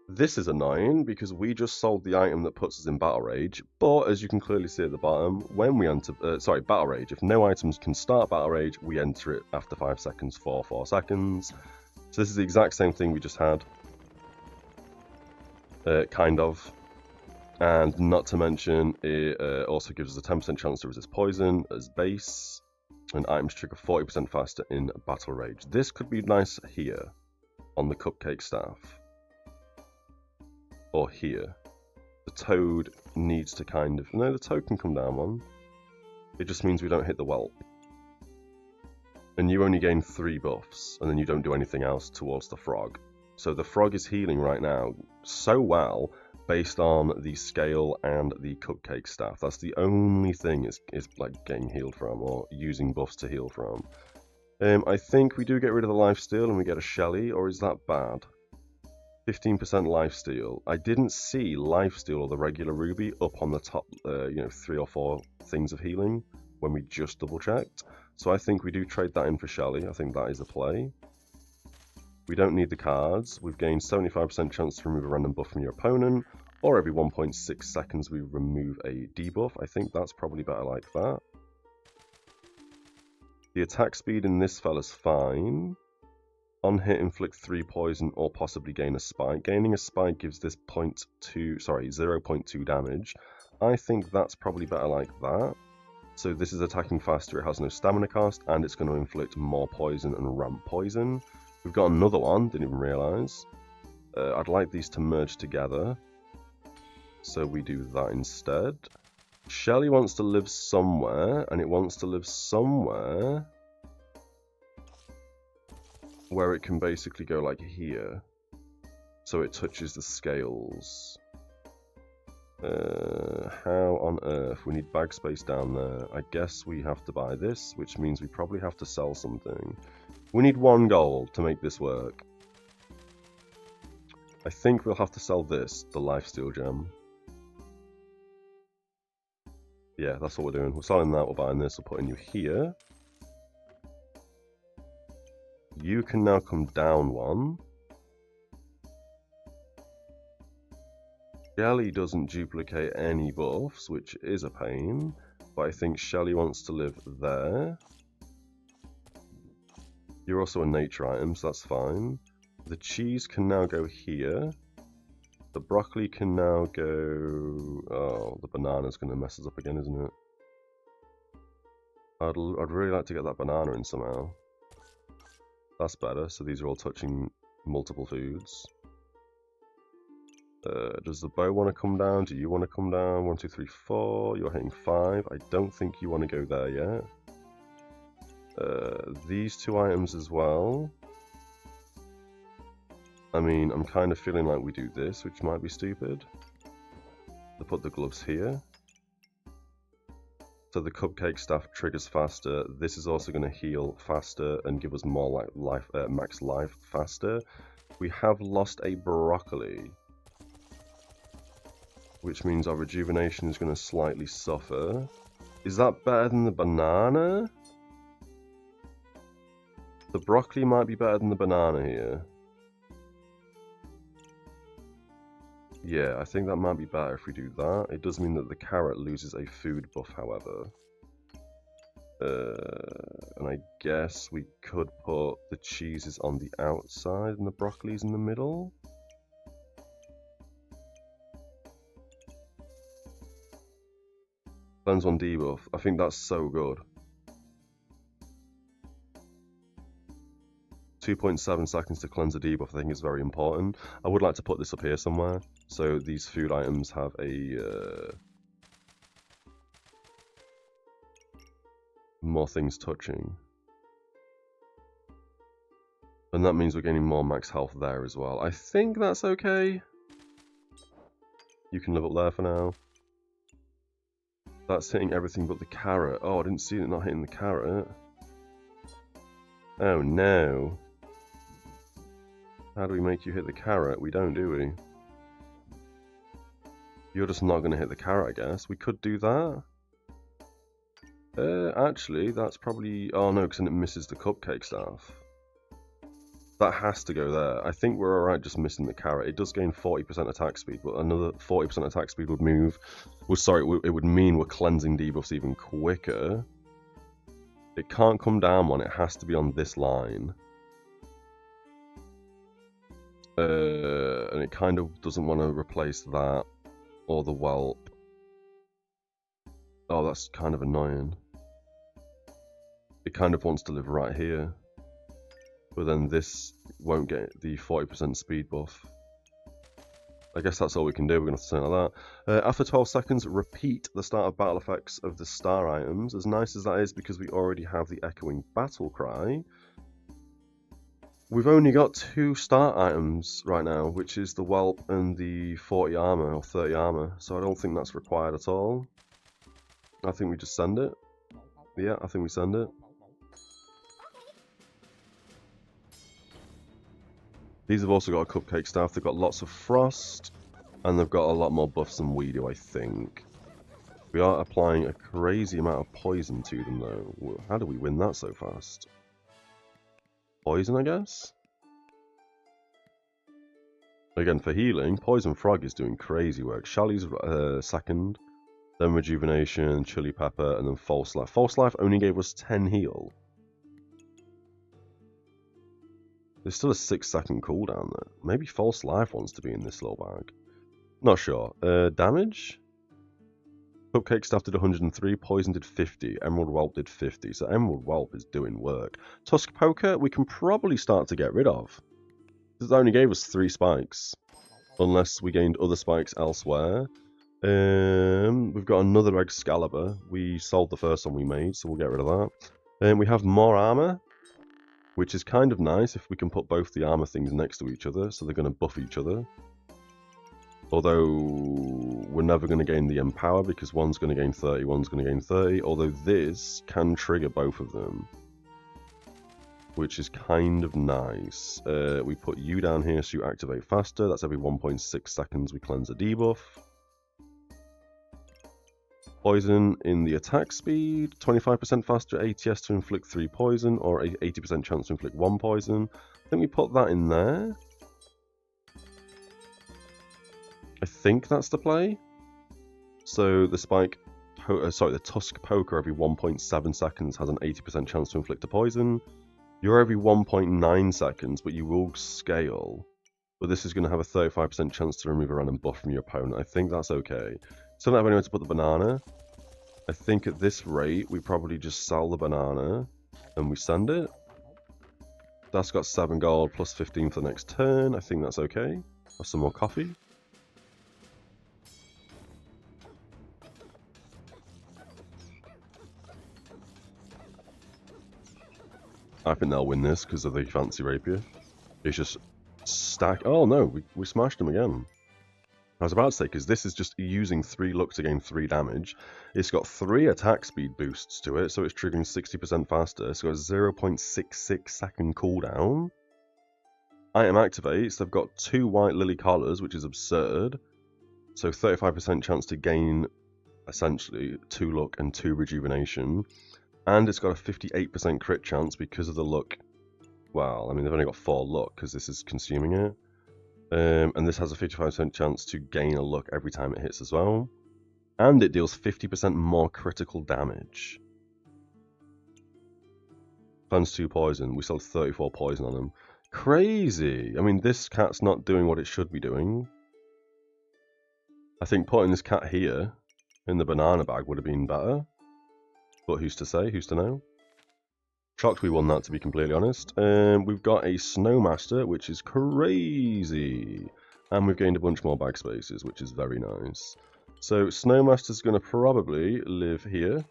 This is annoying because we just sold the item that puts us in Battle Rage, but as you can clearly see at the bottom, when we enter, Battle Rage, if no items can start Battle Rage, we enter it after 5 seconds for 4 seconds. So this is the exact same thing we just had. Kind of. And not to mention, it also gives us a 10% chance to resist poison as base, and items trigger 40% faster in Battle Rage. This could be nice here, on the Cupcake Staff. Or here. The Toad needs to kind of... No, the Toad can come down one. It just means we don't hit the whelp. And you only gain 3 buffs, and then you don't do anything else towards the Frog. So the Frog is healing right now so well, based on the Scale and the Cupcake Staff. That's the only thing is like getting healed from, or using buffs to heal from. I think we do get rid of the lifesteal and we get a Shelly, or is that bad? 15% lifesteal. I didn't see lifesteal or the regular ruby up on the top, 3 or 4 things of healing when we just double checked. So I think we do trade that in for Shelly. I think that is a play. We don't need the cards. We've gained 75% chance to remove a random buff from your opponent, or every 1.6 seconds we remove a debuff. I think that's probably better like that. The attack speed in this fella's fine. On hit, inflict 3 poison or possibly gain a spike. Gaining a spike gives this 0.2 damage. I think that's probably better like that. So this is attacking faster, it has no stamina cost, and it's going to inflict more poison and ramp poison. We've got another one, didn't even realise. I'd like these to merge together. So we do that instead. Shelly wants to live somewhere, and it wants to live somewhere where it can basically go like here. So it touches the scales. How on earth? We need bag space down there. I guess we have to buy this, which means we probably have to sell something. We need 1 gold to make this work. I think we'll have to sell this, the lifesteal gem. Yeah, that's what we're doing. We're selling that, we're buying this, we're putting you here. You can now come down 1. Shelly doesn't duplicate any buffs, which is a pain, but I think Shelly wants to live there. You're also a nature item, so that's fine. The cheese can now go here. The broccoli can now go... Oh, the banana's going to mess us up again, isn't it? I'd really like to get that banana in somehow. That's better, so these are all touching multiple foods. Does the bow want to come down? Do you want to come down? 1, 2, 3, 4. You're hitting 5. I don't think you want to go there yet. These 2 items as well. I mean, I'm kind of feeling like we do this, which might be stupid. To put the gloves here. So the Cupcake Staff triggers faster. This is also going to heal faster and give us more max life faster. We have lost a broccoli. which means our rejuvenation is going to slightly suffer. Is that better than the banana? The broccoli might be better than the banana here. Yeah, I think that might be better if we do that. It does mean that the carrot loses a food buff, however. And I guess we could put the cheeses on the outside and the broccolis in the middle. Cleanse 1 debuff. I think that's so good. 2.7 seconds to cleanse a debuff I think is very important. I would like to put this up here somewhere, so these food items have a more things touching. And that means we're gaining more max health there as well. I think that's okay. You can live up there for now. That's hitting everything but the carrot. Oh, I didn't see it not hitting the carrot. Oh no. How do we make you hit the carrot? We don't, do we? You're just not going to hit the carrot, I guess. We could do that. Actually, that's probably... Oh no, because then it misses the cupcake staff. That has to go there. I think we're alright just missing the carrot. It does gain 40% attack speed, but another 40% attack speed would move... it would mean we're cleansing debuffs even quicker. It can't come down one, it has to be on this line. And it kind of doesn't want to replace that or the whelp. Oh, that's kind of annoying. It kind of wants to live right here. But then this won't get the 40% speed buff. I guess that's all we can do. We're going to have to say like that. After 12 seconds, repeat the start of battle effects of the star items. As nice as that is, because we already have the echoing battle cry, we've only got 2 start items right now, which is the whelp and the 40 armor or 30 armor. So I don't think that's required at all. I think we just send it. Yeah, I think we send it. These have also got a cupcake staff. They've got lots of frost, and they've got a lot more buffs than we do, I think. We are applying a crazy amount of poison to them, though. How do we win that so fast? Poison, I guess? Again, for healing, Poison Frog is doing crazy work. Shelly's second, then Rejuvenation, Chili Pepper, and then False Life. False Life only gave us 10 heal. There's still a 6-second cooldown there. Maybe False Life wants to be in this little bag. Not sure. Damage? Cupcake Staff did 103, Poison did 50, Emerald Whelp did 50, so Emerald Whelp is doing work. Tusk Poker, we can probably start to get rid of. This only gave us 3 spikes, unless we gained other spikes elsewhere. We've got another Excalibur. We sold the first one we made, so we'll get rid of that. We have more armor, which is kind of nice if we can put both the armor things next to each other, so they're going to buff each other. Although we're never going to gain the Empower because one's going to gain 30, one's going to gain 30. Although this can trigger both of them, which is kind of nice. We put you down here so you activate faster. That's every 1.6 seconds we cleanse a debuff. Poison in the attack speed, 25% faster ATS to inflict 3 poison, or 80% chance to inflict 1 poison. I think we put that in there. I think that's the play. So the the Tusk Poker every 1.7 seconds has an 80% chance to inflict a poison. You're every 1.9 seconds, but you will scale. But this is going to have a 35% chance to remove a random buff from your opponent. I think that's okay. Still don't have anywhere to put the banana. I think at this rate, we probably just sell the banana and we send it. That's got 7 gold plus 15 for the next turn. I think that's okay. Have some more coffee. I think they'll win this because of the fancy rapier. It's just stack. Oh no, we smashed them again. I was about to say, because this is just using 3 luck to gain 3 damage. It's got 3 attack speed boosts to it, so it's triggering 60% faster. It's got a 0.66 second cooldown. Item activates. They've got 2 white lily collars, which is absurd. So 35% chance to gain, essentially, 2 luck and 2 rejuvenation. And it's got a 58% crit chance because of the luck. Well, I mean, they've only got 4 luck because this is consuming it. And this has a 55% chance to gain a luck every time it hits as well. And it deals 50% more critical damage. Cleanse 2 poison. We sold 34 poison on him. Crazy! I mean, this cat's not doing what it should be doing. I think putting this cat here in the banana bag would have been better. But who's to say? Who's to know? Shocked we won that, to be completely honest. We've got a Snowmaster, which is crazy. And we've gained a bunch more bag spaces, which is very nice. So Snowmaster's going to probably live here.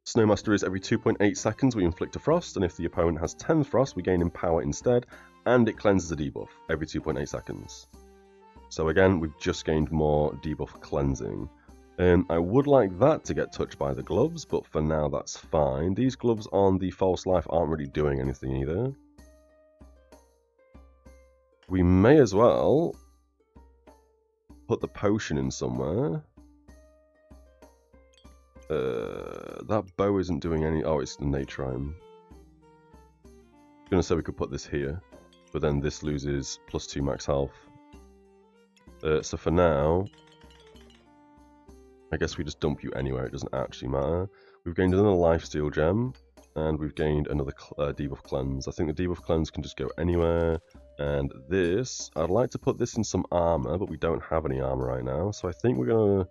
Snowmaster is every 2.8 seconds we inflict a frost, and if the opponent has 10 frost, we gain Empower instead, and it cleanses a debuff every 2.8 seconds. So again, we've just gained more debuff cleansing. I would like that to get touched by the gloves, but for now that's fine. These gloves on the False Life aren't really doing anything either. We may as well put the potion in somewhere. That bow isn't doing any... Oh, it's the Natrime. I was going to say we could put this here, but then this loses +2 max health. So for now, I guess we just dump you anywhere, it doesn't actually matter. We've gained another Lifesteal Gem, and we've gained another Debuff Cleanse. I think the Debuff Cleanse can just go anywhere. And this, I'd like to put this in some armor, but we don't have any armor right now, so I think we're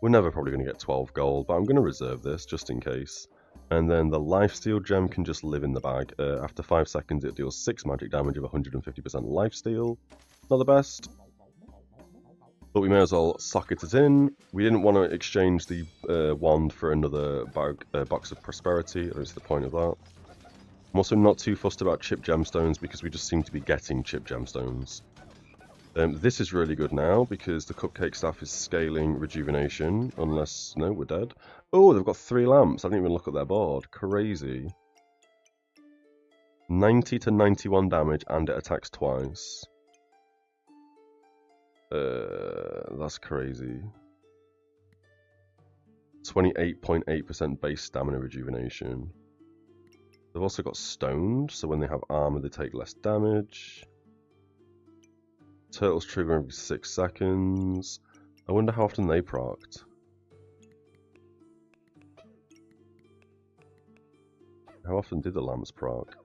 never probably going to get 12 gold, but I'm going to reserve this just in case. And then the Lifesteal Gem can just live in the bag. After 5 seconds, it deals 6 magic damage of 150% Lifesteal. Not the best, but we may as well socket it in. We didn't want to exchange the wand for another box of prosperity. I don't see the point of that. I'm also not too fussed about chip gemstones because we just seem to be getting chip gemstones. This is really good now because the Cupcake Staff is scaling rejuvenation, unless... No, we're dead. Oh, they've got 3 lamps. I didn't even look at their board. Crazy. 90 to 91 damage and it attacks twice. That's crazy. 28.8% base stamina rejuvenation. They've also got stoned, so when they have armor they take less damage. Turtles trigger every 6 seconds. I wonder how often they procced. How often did the lamps proc?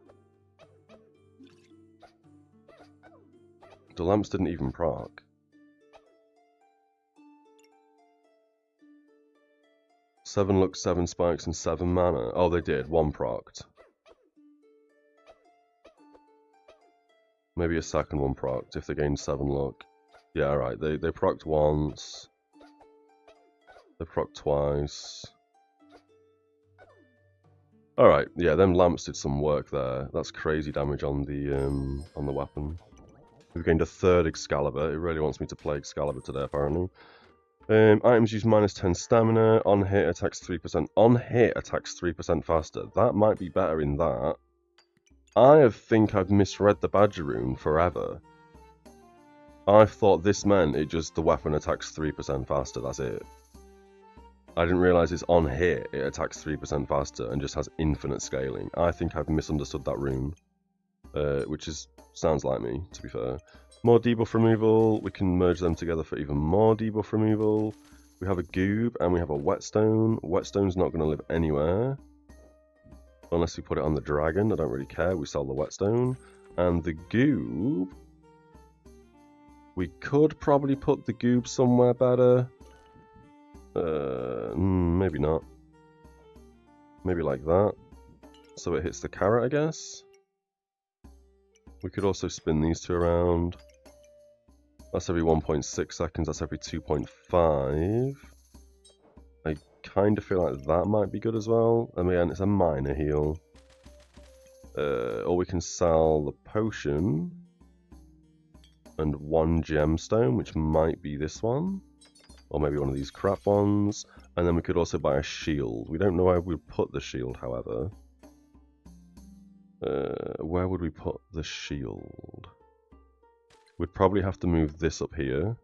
The lamps didn't even proc. 7 luck, 7 spikes, and 7 mana. Oh, they did. 1 procced. Maybe a second one procced if they gained 7 luck. Yeah, alright. They procced once. They procced twice. Alright, yeah, them lamps did some work there. That's crazy damage on the weapon. We've gained a 3rd Excalibur. It really wants me to play Excalibur today, apparently. Items use -10 stamina. On hit attacks 3%. On hit attacks 3% faster. That might be better in that. I think I've misread the Badger rune forever. I thought this meant the weapon attacks 3% faster, that's it. I didn't realise it's on hit, it attacks 3% faster and just has infinite scaling. I think I've misunderstood that rune. Which sounds like me, to be fair. More debuff removal, we can merge them together for even more debuff removal. We have a Goob and we have a Whetstone. Whetstone's not going to live anywhere. Unless we put it on the dragon, I don't really care, we sell the Whetstone. And the Goob... We could probably put the Goob somewhere better. Maybe not. Maybe like that. So it hits the carrot, I guess. We could also spin these 2 around. That's every 1.6 seconds, that's every 2.5. I kind of feel like that might be good as well. I mean, it's a minor heal. Or we can sell the potion and 1 gemstone, which might be this one. Or maybe one of these crap ones. And then we could also buy a shield. We don't know where we'd put the shield, however. Where would we put the shield? We'd probably have to move this up here.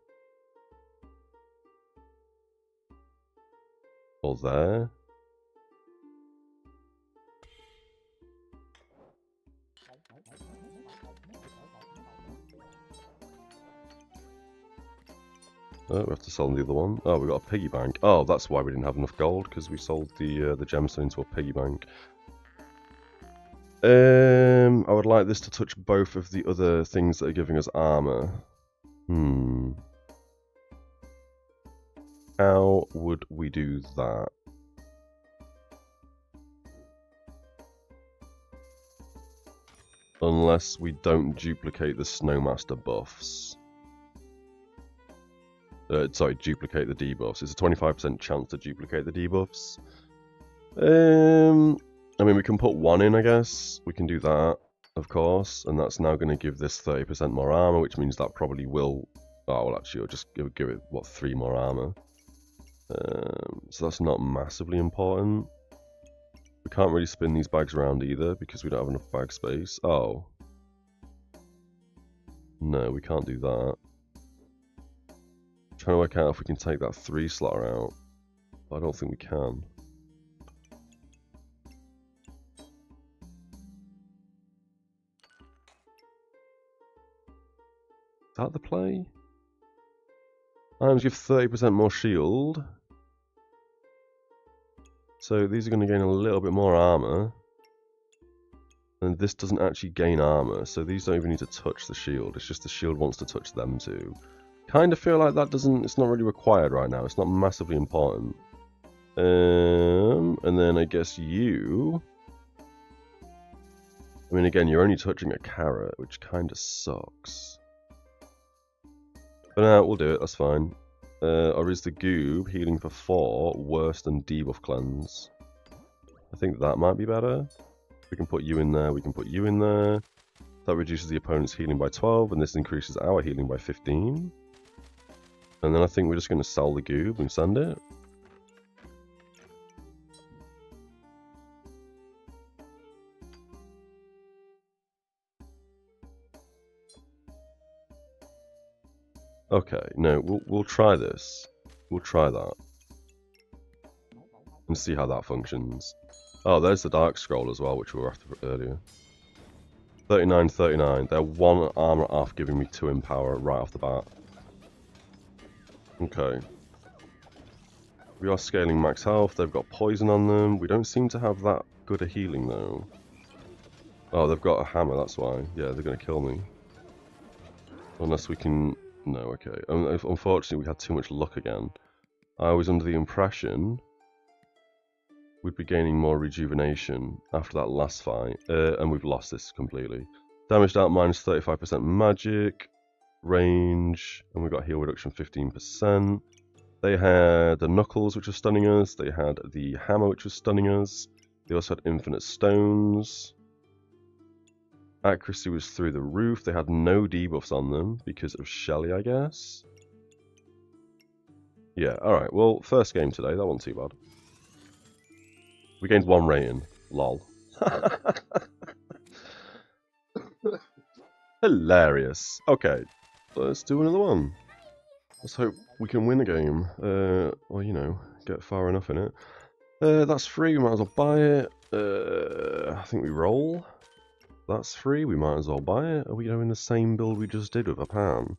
Or there. Oh, we have to sell the other one. Oh, we got a piggy bank. Oh, that's why we didn't have enough gold, because we sold the gemstone to a piggy bank. I would like this to touch both of the other things that are giving us armor. How would we do that? Unless we don't duplicate the Snowmaster buffs. Sorry, duplicate the debuffs. It's a 25% chance to duplicate the debuffs. I mean, we can put one in, I guess. We can do that, of course. And that's now going to give this 30% more armor, which means that probably will... Oh, well, actually, it'll just give it, what, 3 more armor. So that's not massively important. We can't really spin these bags around either, because we don't have enough bag space. Oh. No, we can't do that. I'm trying to work out if we can take that 3 slotter out. But I don't think we can. Is that the play? Items give 30% more shield. So these are going to gain a little bit more armor. And this doesn't actually gain armor, so these don't even need to touch the shield. It's just the shield wants to touch them too. Kind of feel like that doesn't... It's not really required right now. It's not massively important. And then I guess you... I mean, again, you're only touching a carrot, which kind of sucks. But no, we'll do it. That's fine. Or is the goob healing for 4 worse than debuff cleanse? I think that might be better. We can put you in there. We can put you in there. That reduces the opponent's healing by 12, and this increases our healing by 15. And then I think we're just going to sell the goob and send it. Okay, no, we'll try this. We'll try that. And see how that functions. Oh, there's the Dark Scroll as well, which we were after earlier. 39, 39. They're 1 armor off, giving me 2 in power right off the bat. Okay. We are scaling max health. They've got poison on them. We don't seem to have that good a healing, though. Oh, they've got a hammer, that's why. Yeah, they're going to kill me. Unless we can... No, okay. Unfortunately, we had too much luck again. I was under the impression we'd be gaining more rejuvenation after that last fight. And we've lost this completely. Damaged out minus 35% magic. Range. And we got heal reduction 15%. They had the knuckles, which was stunning us. They had the hammer, which was stunning us. They also had infinite stones. Accuracy was through the roof. They had no debuffs on them because of Shelly, I guess. Yeah, alright. Well, first game today. That wasn't too bad. We gained 1 rating. Lol. Hilarious. Okay, let's do another one. Let's hope we can win a game. Or, you know, get far enough in it. That's free. We might as well buy it. I think we roll. That's free, we might as well buy it. Are we doing the same build we just did with a pan?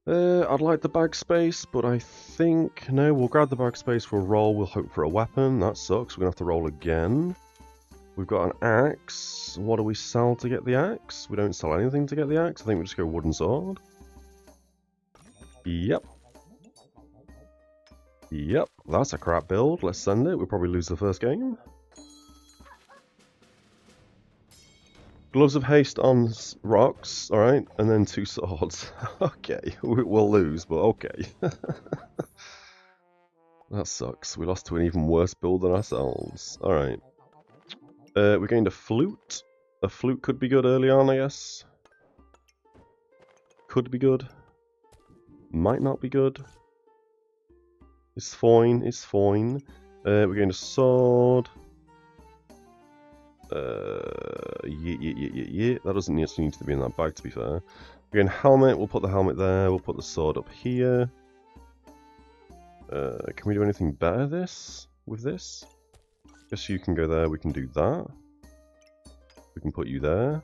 I'd like the bag space, but I think... No, we'll grab the bag space, we'll roll, we'll hope for a weapon. That sucks, we're going to have to roll again. We've got an axe. What do we sell to get the axe? We don't sell anything to get the axe. I think we just go wooden sword. Yep. Yep, that's a crap build. Let's send it. We'll probably lose the first game. Gloves of haste on rocks, alright, and then 2 swords. Okay, we'll lose, but okay. That sucks. We lost to an even worse build than ourselves. Alright. We gained a flute. A flute could be good early on, I guess. Could be good. Might not be good. It's fine, it's fine. We gained a sword. Yeah. That doesn't need to be in that bag, to be fair. Again, helmet. We'll put the helmet there. We'll put the sword up here. Can we do anything better with this? Guess you can go there, we can do that. We can put you there.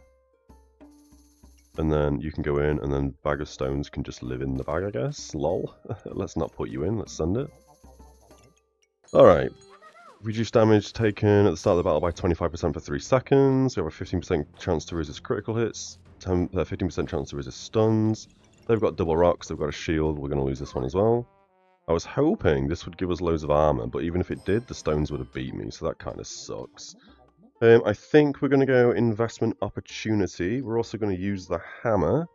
And then you can go in, and then Bag of Stones can just live in the bag, I guess. Lol. Let's not put you in, let's send it. Alright. Reduce damage taken at the start of the battle by 25% for 3 seconds. We have a 15% chance to resist critical hits. 15% chance to resist stuns. They've got double rocks, they've got a shield. We're going to lose this one as well. I was hoping this would give us loads of armor, but even if it did, the stones would have beat me, so that kind of sucks. I think we're going to go investment opportunity. We're also going to use the hammer.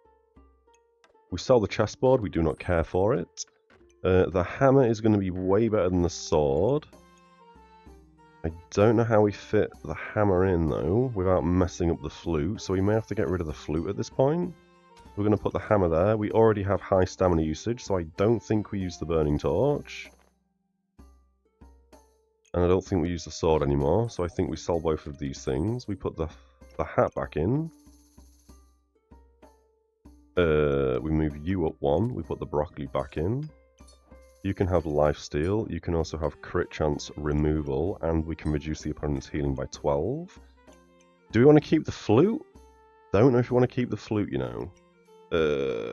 We sell the chessboard, we do not care for it. The hammer is going to be way better than the sword. I don't know how we fit the hammer in, though, without messing up the flute, so we may have to get rid of the flute at this point. We're going to put the hammer there. We already have high stamina usage, so I don't think we use the burning torch. And I don't think we use the sword anymore, so I think we sell both of these things. We put the hat back in. We move you up 1. We put the broccoli back in. You can have lifesteal. You can also have crit chance removal, and we can reduce the opponent's healing by 12. Do we want to keep the flute? Don't know if we want to keep the flute, you know.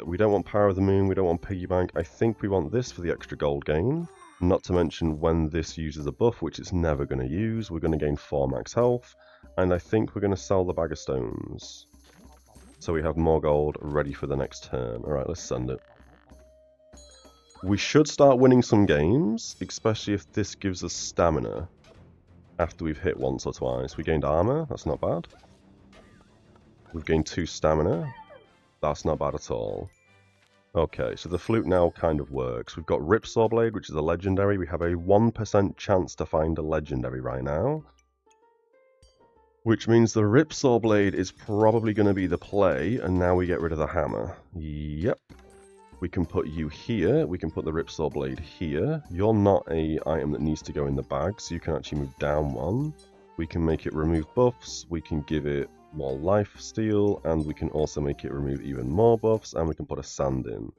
We don't want Power of the Moon, we don't want Piggy Bank. I think we want this for the extra gold gain. Not to mention when this uses a buff, which it's never going to use, we're going to gain 4 max health. And I think we're going to sell the Bag of Stones. So we have more gold ready for the next turn. Alright, let's send it. We should start winning some games, especially if this gives us stamina. After we've hit once or twice. We gained armor, that's not bad. We've gained 2 stamina. That's not bad at all. Okay, so the flute now kind of works. We've got Ripsaw Blade, which is a legendary. We have a 1% chance to find a legendary right now. Which means the Ripsaw Blade is probably going to be the play, and now we get rid of the hammer. Yep. We can put you here. We can put the Ripsaw Blade here. You're not an item that needs to go in the bag, so you can actually move down 1. We can make it remove buffs. We can give it more life steal, and we can also make it remove even more buffs, and we can put a sand in.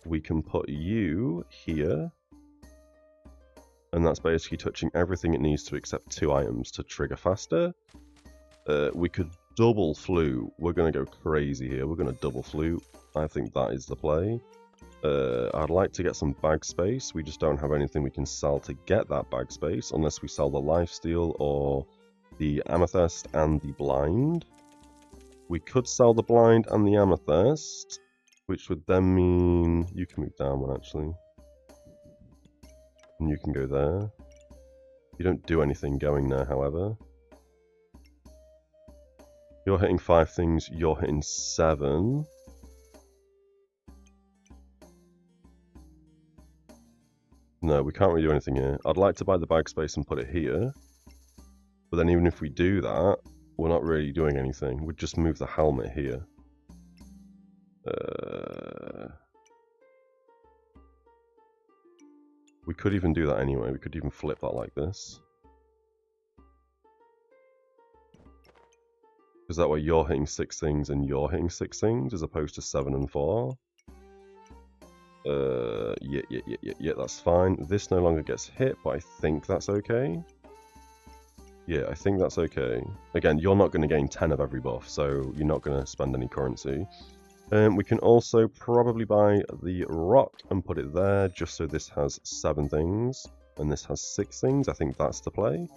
We can put you here, and that's basically touching everything it needs to except 2 items to trigger faster. We could double flute. We're going to go crazy here. We're going to double flute. I think that is the play. I'd like to get some bag space. We just don't have anything we can sell to get that bag space, unless we sell the lifesteal or the amethyst and the blind. We could sell the blind and the amethyst, which would then mean you can move down 1 actually. And you can go there. You don't do anything going there, however. You're hitting 5 things, you're hitting 7. No, we can't really do anything here. I'd like to buy the bag space and put it here. But then even if we do that, we're not really doing anything. We'd just move the helmet here. We could even do that anyway. We could even flip that like this. Because that way you're hitting 6 things and you're hitting 6 things as opposed to 7 and 4. Yeah, that's fine. This no longer gets hit, but I think that's okay. Yeah, I think that's okay. Again, you're not going to gain 10 of every buff, so you're not going to spend any currency. We can also probably buy the rock and put it there, just so this has 7 things, and this has 6 things. I think that's the play.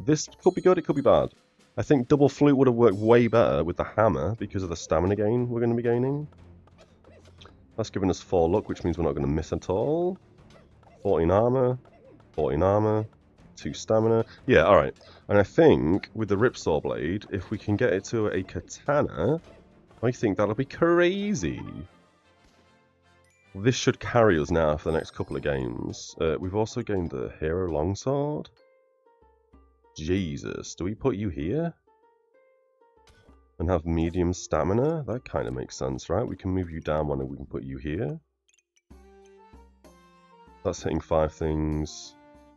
This could be good, it could be bad. I think double flute would have worked way better with the hammer because of the stamina gain we're going to be gaining. That's giving us 4 luck, which means we're not going to miss at all. 14 armor, 14 armor, 2 stamina. Yeah, alright. And I think with the Ripsaw Blade, if we can get it to a katana, I think that'll be crazy. This should carry us now for the next couple of games. We've also gained the Hero Longsword. Jesus, do we put you here? And have medium stamina? That kind of makes sense, right? We can move you down 1 and we can put you here. That's hitting 5 things.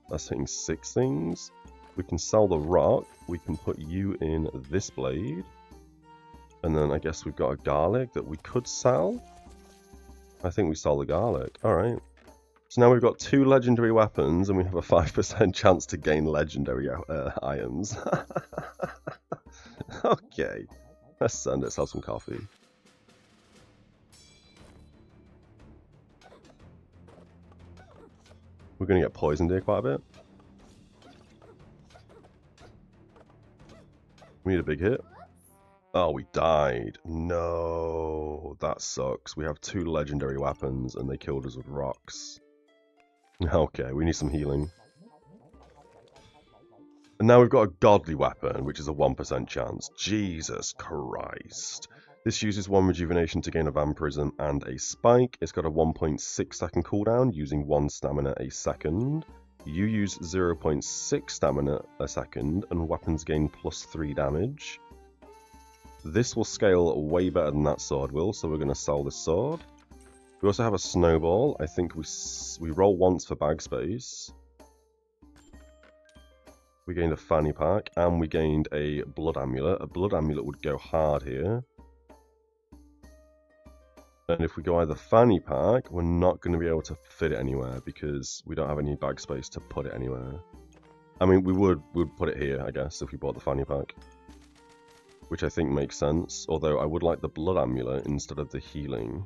That's hitting 6 things. We can sell the rock. We can put you in this blade. And then I guess we've got a garlic that we could sell. I think we sell the garlic. Alright. So now we've got 2 legendary weapons and we have a 5% chance to gain legendary items. Okay, let's send it. Let's have some coffee. We're going to get poisoned here quite a bit. We need a big hit. Oh, we died. No, that sucks. We have 2 legendary weapons and they killed us with rocks. Okay, we need some healing. And now we've got a godly weapon, which is a 1% chance. Jesus Christ. This uses 1 rejuvenation to gain a vampirism and a spike. It's got a 1.6 second cooldown, using 1 stamina a second. You use 0.6 stamina a second, and weapons gain +3 damage. This will scale way better than that sword will, so we're going to sell this sword. We also have a snowball. I think we roll once for bag space. We gained a fanny pack, and we gained a blood amulet. A blood amulet would go hard here. And if we go either fanny pack, we're not going to be able to fit it anywhere because we don't have any bag space to put it anywhere. I mean, we would put it here, I guess, if we bought the fanny pack. Which I think makes sense, although I would like the blood amulet instead of the healing.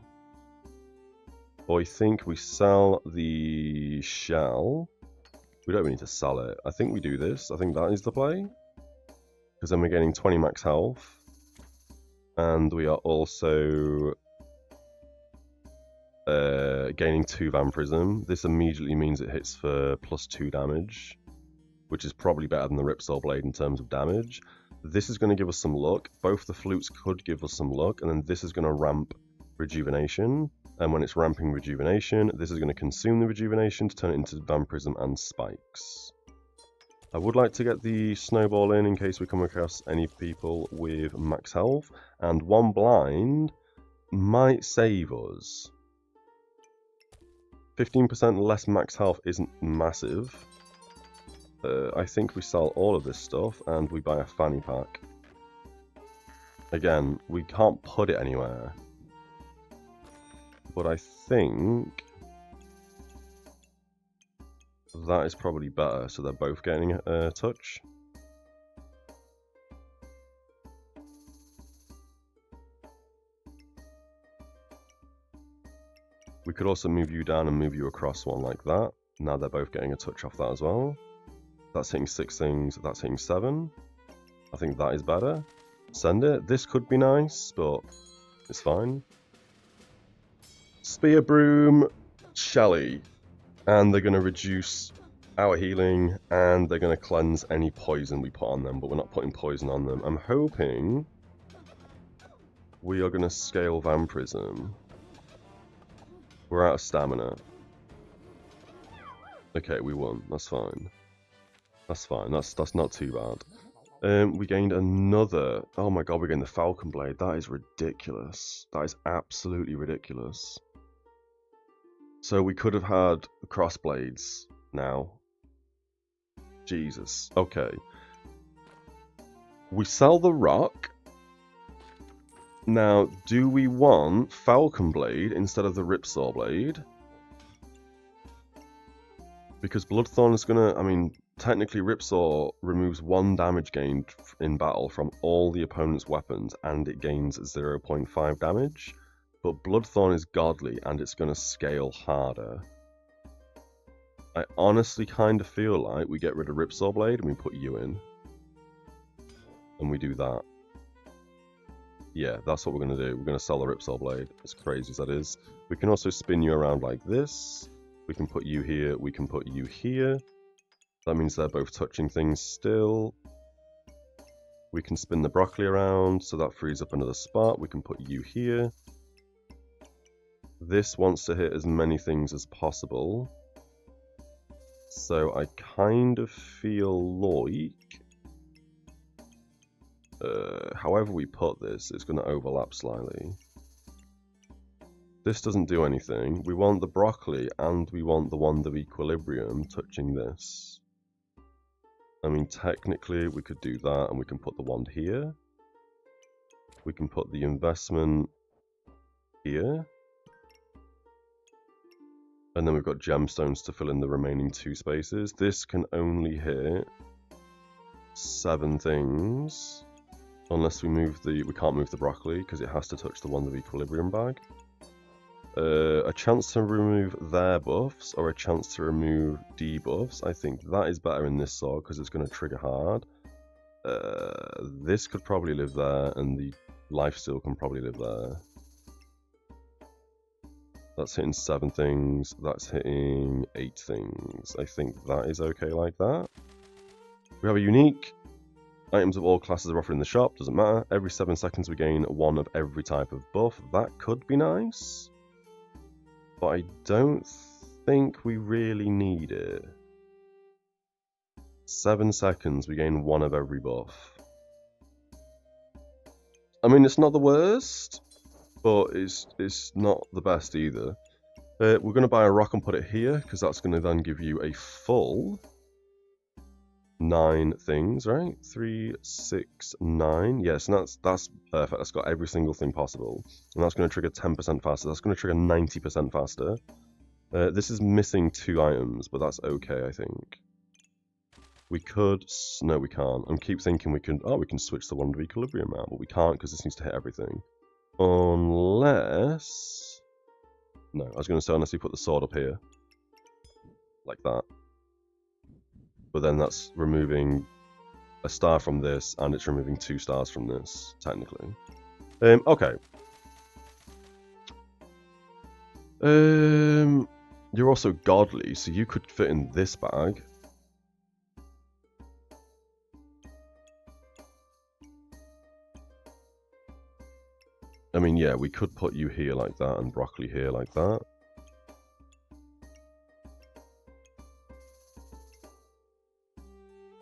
Or I think we sell the shell. We don't even need to sell it. I think we do this. I think that is the play. Because then we're getting 20 max health. And we are also gaining 2 vampirism. This immediately means it hits for +2 damage, which is probably better than the Ripsaw Blade in terms of damage. This is going to give us some luck. Both the flutes could give us some luck, and then this is going to ramp rejuvenation. And when it's ramping rejuvenation, this is going to consume the rejuvenation to turn it into vampirism and spikes. I would like to get the snowball in case we come across any people with max health, and 1 blind might save us. 15% less max health isn't massive. I think we sell all of this stuff and we buy a fanny pack. Again, we can't put it anywhere. But I think that is probably better, so they're both getting a touch. We could also move you down and move you across one like that. Now they're both getting a touch off that as well. That's hitting 6 things, that's hitting 7. I think that is better. Send it. This could be nice, but it's fine. Spear Broom, Shelly. And they're going to reduce our healing, and they're going to cleanse any poison we put on them, but we're not putting poison on them. I'm hoping we are going to scale vampirism. We're out of stamina. Okay, we won. That's fine. That's fine. That's not too bad. We gained another. Oh my god, we gained the Falcon Blade. That is ridiculous. That is absolutely ridiculous. So we could have had crossblades now. Jesus. Okay. We sell the rock. Now, do we want Falcon Blade instead of the Ripsaw Blade? Because Bloodthorn is gonna, I mean, technically Ripsaw removes 1 damage gained in battle from all the opponent's weapons, and it gains 0.5 damage. But Bloodthorn is godly, and it's gonna scale harder. I honestly kind of feel like we get rid of Ripsaw Blade and we put you in. And we do that. Yeah, that's what we're going to do. We're going to sell the Ripsaw Blade, as crazy as that is. We can also spin you around like this. We can put you here, we can put you here. That means they're both touching things still. We can spin the broccoli around, so that frees up another spot. We can put you here. This wants to hit as many things as possible. So I kind of feel like... however we put this, it's going to overlap slightly. This doesn't do anything. We want the broccoli and we want the wand of equilibrium touching this. I mean, technically we could do that and we can put the wand here. We can put the investment here. And then we've got gemstones to fill in the remaining 2 spaces. This can only hit 7 things. Unless we move we can't move the broccoli because it has to touch the Wand of Equilibrium bag. A chance to remove their buffs or a chance to remove debuffs. I think that is better in this sword because it's going to trigger hard. This could probably live there, and the lifesteal can probably live there. That's hitting 7 things. That's hitting 8 things. I think that is okay like that. We have a unique. Items of all classes are offered in the shop. Doesn't matter. Every 7 seconds we gain 1 of every type of buff. That could be nice. But I don't think we really need it. 7 seconds we gain 1 of every buff. I mean, it's not the worst, but it's not the best either. We're going to buy a rock and put it here, because that's going to then give you a full 9 things, right? 3, 6, 9. Yes, and that's perfect. That's got every single thing possible. And that's going to trigger 10% faster. That's going to trigger 90% faster. This is missing 2 items, but that's okay, I think. We could... No, we can't. I keep thinking we can... Oh, we can switch the Wand of Equilibrium out, but we can't because this needs to hit everything. Unless... No, I was going to say unless we put the sword up here. Like that. But then that's removing a star from this, and it's removing 2 stars from this, technically. Okay. You're also godly, so you could fit in this bag. I mean, yeah, we could put you here like that and broccoli here like that.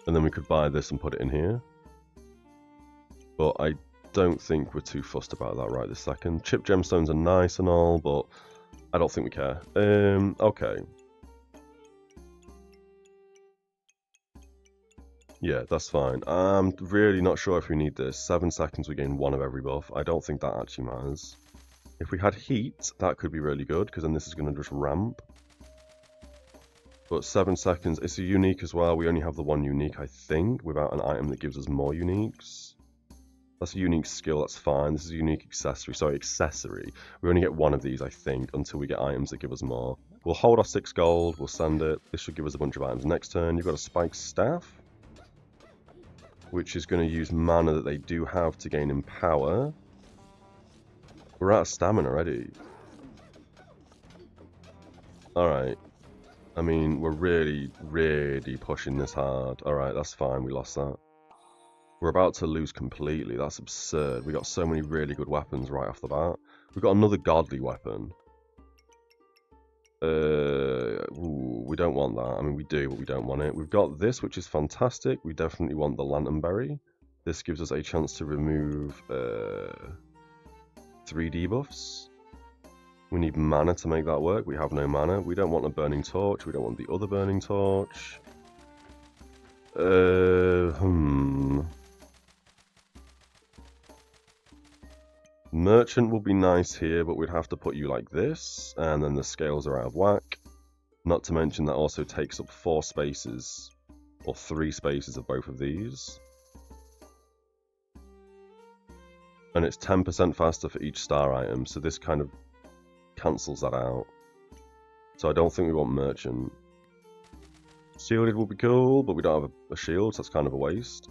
And then we could buy this and put it in here. But I don't think we're too fussed about that right this second. Chip gemstones are nice and all, but I don't think we care. Okay. Yeah, that's fine. I'm really not sure if we need this. 7 seconds we gain 1 of every buff. I don't think that actually matters. If we had heat, that could be really good, because then this is going to just ramp. But 7 seconds, it's a unique as well. We only have the 1 unique, I think, without an item that gives us more uniques. That's a unique skill, that's fine. This is a unique accessory. Sorry, accessory. We only get 1 of these, I think, until we get items that give us more. We'll hold our 6 gold, we'll send it. This should give us a bunch of items. Next turn, you've got a spiked staff, which is going to use mana that they do have to gain in power. We're out of stamina already. Alright. I mean, we're really, really pushing this hard. Alright, that's fine, we lost that. We're about to lose completely, that's absurd. We got so many really good weapons right off the bat. We've got another godly weapon. Ooh, we don't want that. I mean, we do, but we don't want it. We've got this, which is fantastic. We definitely want the Lantern Berry. This gives us a chance to remove 3 debuffs. We need mana to make that work. We have no mana. We don't want a Burning Torch. We don't want the other Burning Torch. Merchant will be nice here, but we'd have to put you like this, and then the scales are out of whack. Not to mention that also takes up 4 spaces, or 3 spaces of both of these. And it's 10% faster for each star item, so this kind of cancels that out. So I don't think we want Merchant. Shielded will be cool, but we don't have a shield, so that's kind of a waste.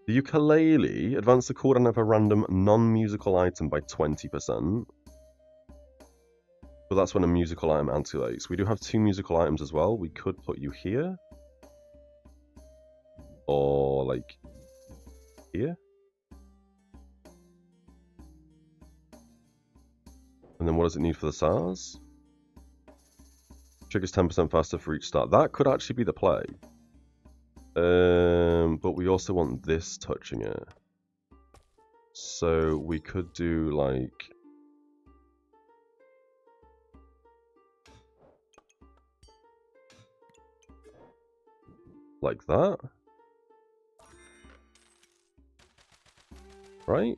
The ukulele, advance the cooldown of a random non-musical item by 20%. But that's when a musical item activates. We do have 2 musical items as well. We could put you here. Or, like, here. And then what does it need for the stars? Triggers 10% faster for each star. That could actually be the play. But we also want this touching it. So we could do like... like that? Right?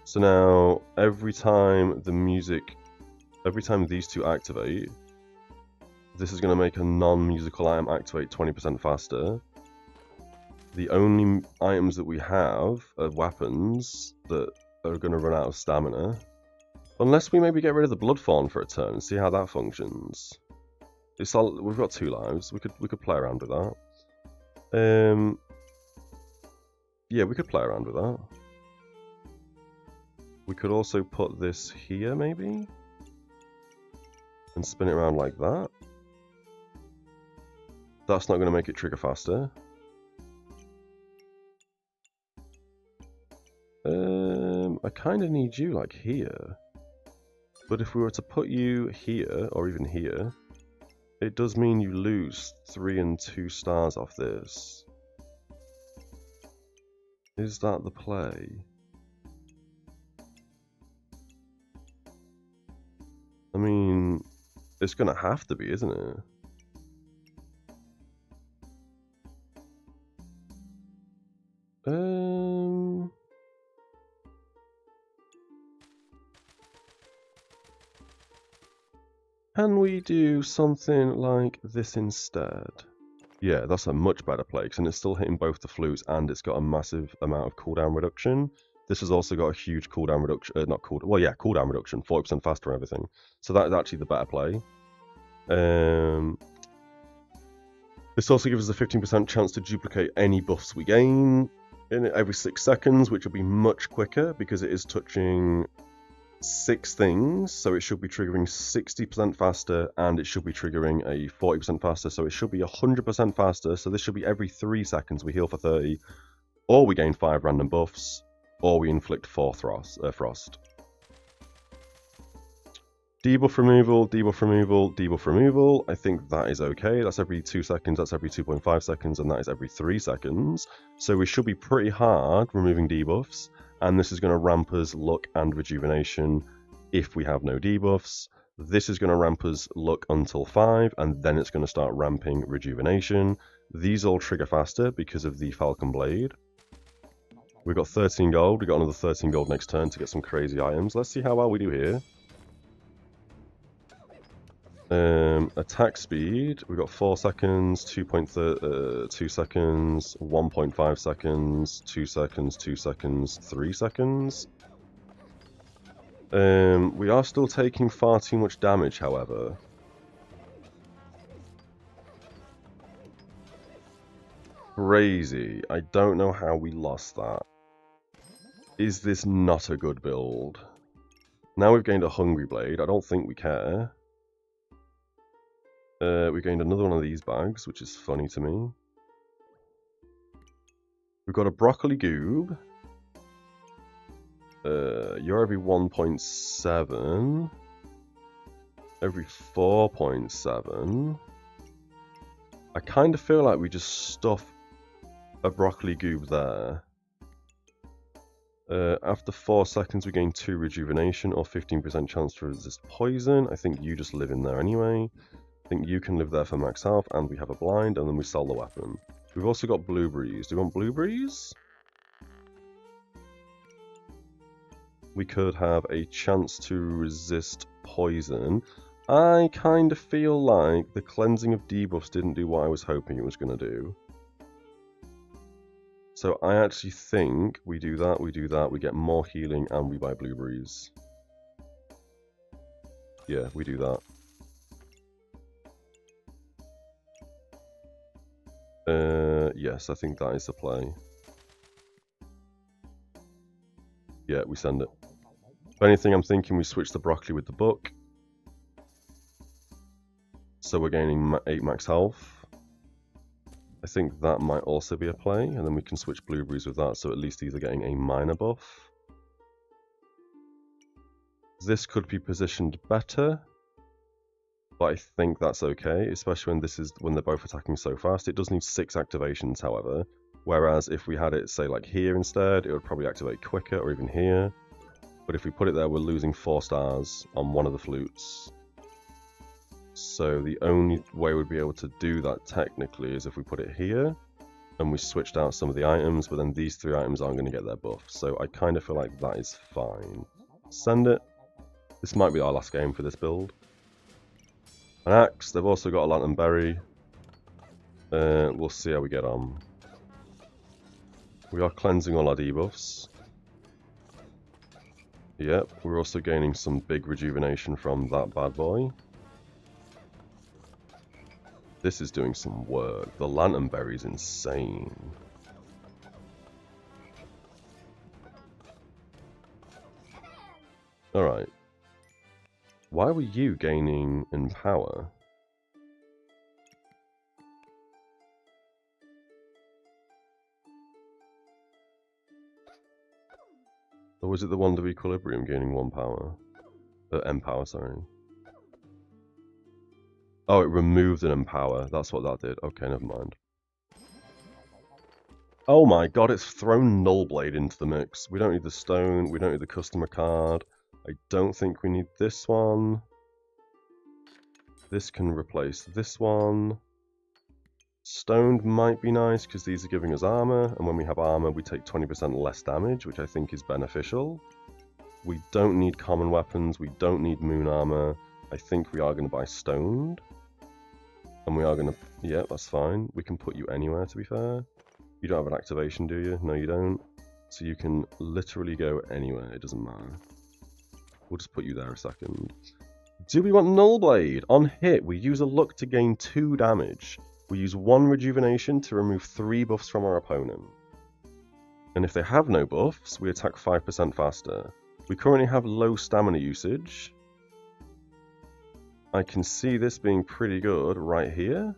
So now, every time the music every time these two activate, this is going to make a non-musical item activate 20% faster. The only items that we have are weapons that are going to run out of stamina. Unless we maybe get rid of the Bloodthorn for a turn and see how that functions. It's all, we've got 2 lives. We could play around with that. Yeah, we could play around with that. We could also put this here, maybe? And spin it around like that. That's not going to make it trigger faster. I kind of need you, like, here. But if we were to put you here, or even here, it does mean you lose 3 and 2 stars off this. Is that the play? I mean, it's gonna have to be, isn't it? Can we do something like this instead? Yeah, that's a much better play, and it's still hitting both the flutes and it's got a massive amount of cooldown reduction. This has also got a huge cooldown reduction, cooldown reduction, 40% faster and everything. So that is actually the better play. This also gives us a 15% chance to duplicate any buffs we gain in every 6 seconds, which will be much quicker because it is touching 6 things, so it should be triggering 60% faster, and it should be triggering a 40% faster, so it should be 100% faster. So this should be every 3 seconds we heal for 30, or we gain 5 random buffs, or we inflict 4 frost. Debuff removal, debuff removal, debuff removal. I think that is okay. That's every 2 seconds, that's every 2.5 seconds, and that is every 3 seconds. So we should be pretty hard removing debuffs. And this is going to ramp us luck and rejuvenation if we have no debuffs. This is going to ramp us luck until 5, and then it's going to start ramping rejuvenation. These all trigger faster because of the Falcon Blade. We've got 13 gold. We've got another 13 gold next turn to get some crazy items. Let's see how well we do here. Attack speed, we've got 4 seconds, 2 seconds, 1.5 seconds, 2 seconds, 2 seconds, 3 seconds. We are still taking far too much damage, however. Crazy. I don't know how we lost that. Is this not a good build? Now we've gained a Hungry Blade. I don't think we care. We gained another one of these bags, which is funny to me. We've got a Broccoli Goob. You're every 1.7. Every 4.7. I kind of feel like we just stuff a Broccoli Goob there. After 4 seconds we gain 2 rejuvenation or 15% chance to resist poison. I think you just live in there anyway. I think you can live there for max health, and we have a blind, and then we sell the weapon. We've also got blueberries. Do we want blueberries? We could have a chance to resist poison. I kind of feel like the cleansing of debuffs didn't do what I was hoping it was going to do. So I actually think we do that, we get more healing, and we buy blueberries. Yeah, we do that. Yes, I think that is the play. Yeah, we send it. If anything, I'm thinking we switch the broccoli with the book. So we're gaining 8 max health. I think that might also be a play, and then we can switch blueberries with that, so at least these are getting a minor buff. This could be positioned better, but I think that's okay, especially when they're both attacking so fast. It does need 6 activations, however, whereas if we had it, say, like here instead, it would probably activate quicker, or even here. But if we put it there, we're losing 4 stars on one of the flutes. So the only way we'd be able to do that technically is if we put it here, and we switched out some of the items, but then these 3 items aren't going to get their buff. So I kind of feel like that is fine. Send it. This might be our last game for this build. An axe. They've also got a lantern berry. We'll see how we get on. We are cleansing all our debuffs. Yep, we're also gaining some big rejuvenation from that bad boy. This is doing some work. The lantern berry is insane. Alright. Why were you gaining in power? Or was it the Wand of Equilibrium gaining 1 power? Empower, sorry. Oh, it removed an empower. That's what that did. Okay, never mind. Oh my god, it's thrown Nullblade into the mix. We don't need the stone. We don't need the customer card. I don't think we need this one. This can replace this one. Stoned might be nice because these are giving us armor, and when we have armor we take 20% less damage, which I think is beneficial. We don't need common weapons, we don't need moon armor. I think we are going to buy stoned. And we are going to... yeah, that's fine. We can put you anywhere, to be fair. You don't have an activation, do you? No, you don't. So you can literally go anywhere, it doesn't matter. We'll just put you there a second. Do we want Nullblade? On hit, we use a luck to gain 2 damage. We use 1 rejuvenation to remove 3 buffs from our opponent. And if they have no buffs, we attack 5% faster. We currently have low stamina usage. I can see this being pretty good right here.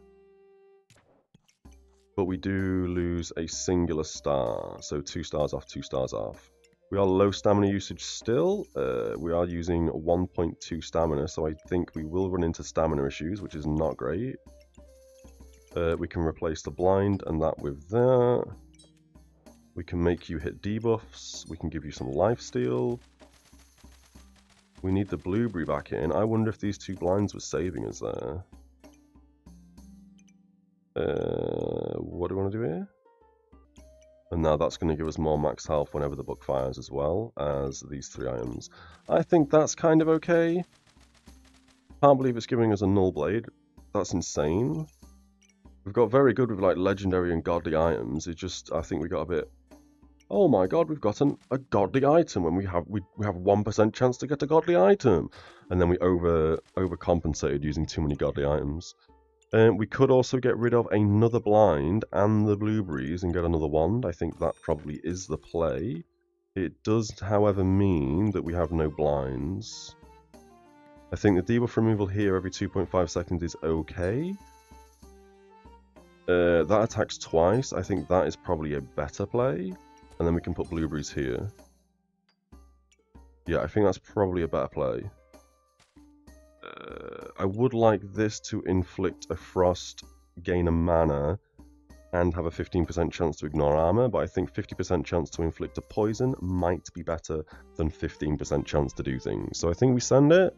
But we do lose a singular star. So 2 stars off, 2 stars off. We are low stamina usage still. We are using 1.2 stamina, so I think we will run into stamina issues, which is not great. We can replace the blind and that with that. We can make you hit debuffs. We can give you some lifesteal. We need the blueberry back in. I wonder if these 2 blinds were saving us there. What do we want to do here? And now that's going to give us more max health whenever the book fires, as well as these 3 items. I think that's kind of okay. Can't believe it's giving us a Nullblade. That's insane. We've got very good with like legendary and godly items. It just, I think we got a bit... oh my god, we've gotten a godly item when we have 1% chance to get a godly item. And then we overcompensated using too many godly items. We could also get rid of another blind and the blueberries and get another wand. I think that probably is the play. It does, however, mean that we have no blinds. I think the debuff removal here every 2.5 seconds is okay. That attacks twice. I think that is probably a better play. And then we can put blueberries here. Yeah, I think that's probably a better play. I would like this to inflict a frost, gain a mana, and have a 15% chance to ignore armor, but I think 50% chance to inflict a poison might be better than 15% chance to do things. So I think we send it,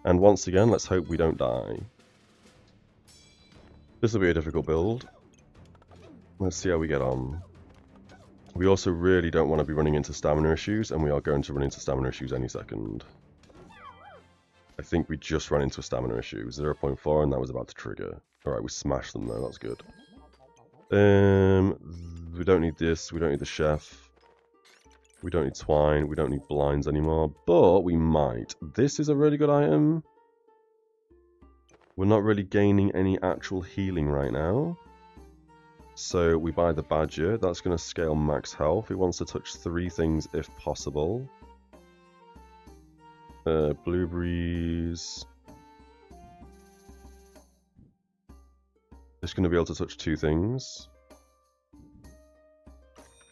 and once again, let's hope we don't die. This will be a difficult build. Let's see how we get on. We also really don't want to be running into stamina issues, and we are going to run into stamina issues any second. I think we just ran into a stamina issue, 0.4, and that was about to trigger. Alright, we smashed them though, that's good. We don't need this, we don't need the chef. We don't need twine, we don't need blinds anymore, but we might. This is a really good item. We're not really gaining any actual healing right now. So we buy the badger, that's going to scale max health. It wants to touch 3 things if possible. Blueberries. It's going to be able to touch 2 things.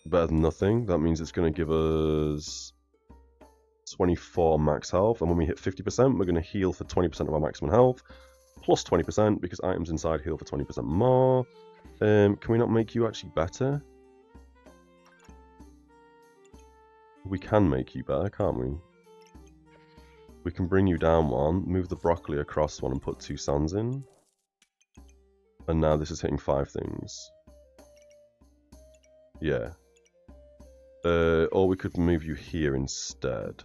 Better than nothing. That means it's going to give us 24 max health. And when we hit 50%, we're going to heal for 20% of our maximum health. Plus 20% because items inside heal for 20% more. Can we not make you actually better? We can make you better, can't we? We can bring you down 1, move the broccoli across 1 and put 2 sands in. And now this is hitting 5 things. Yeah. Or we could move you here instead.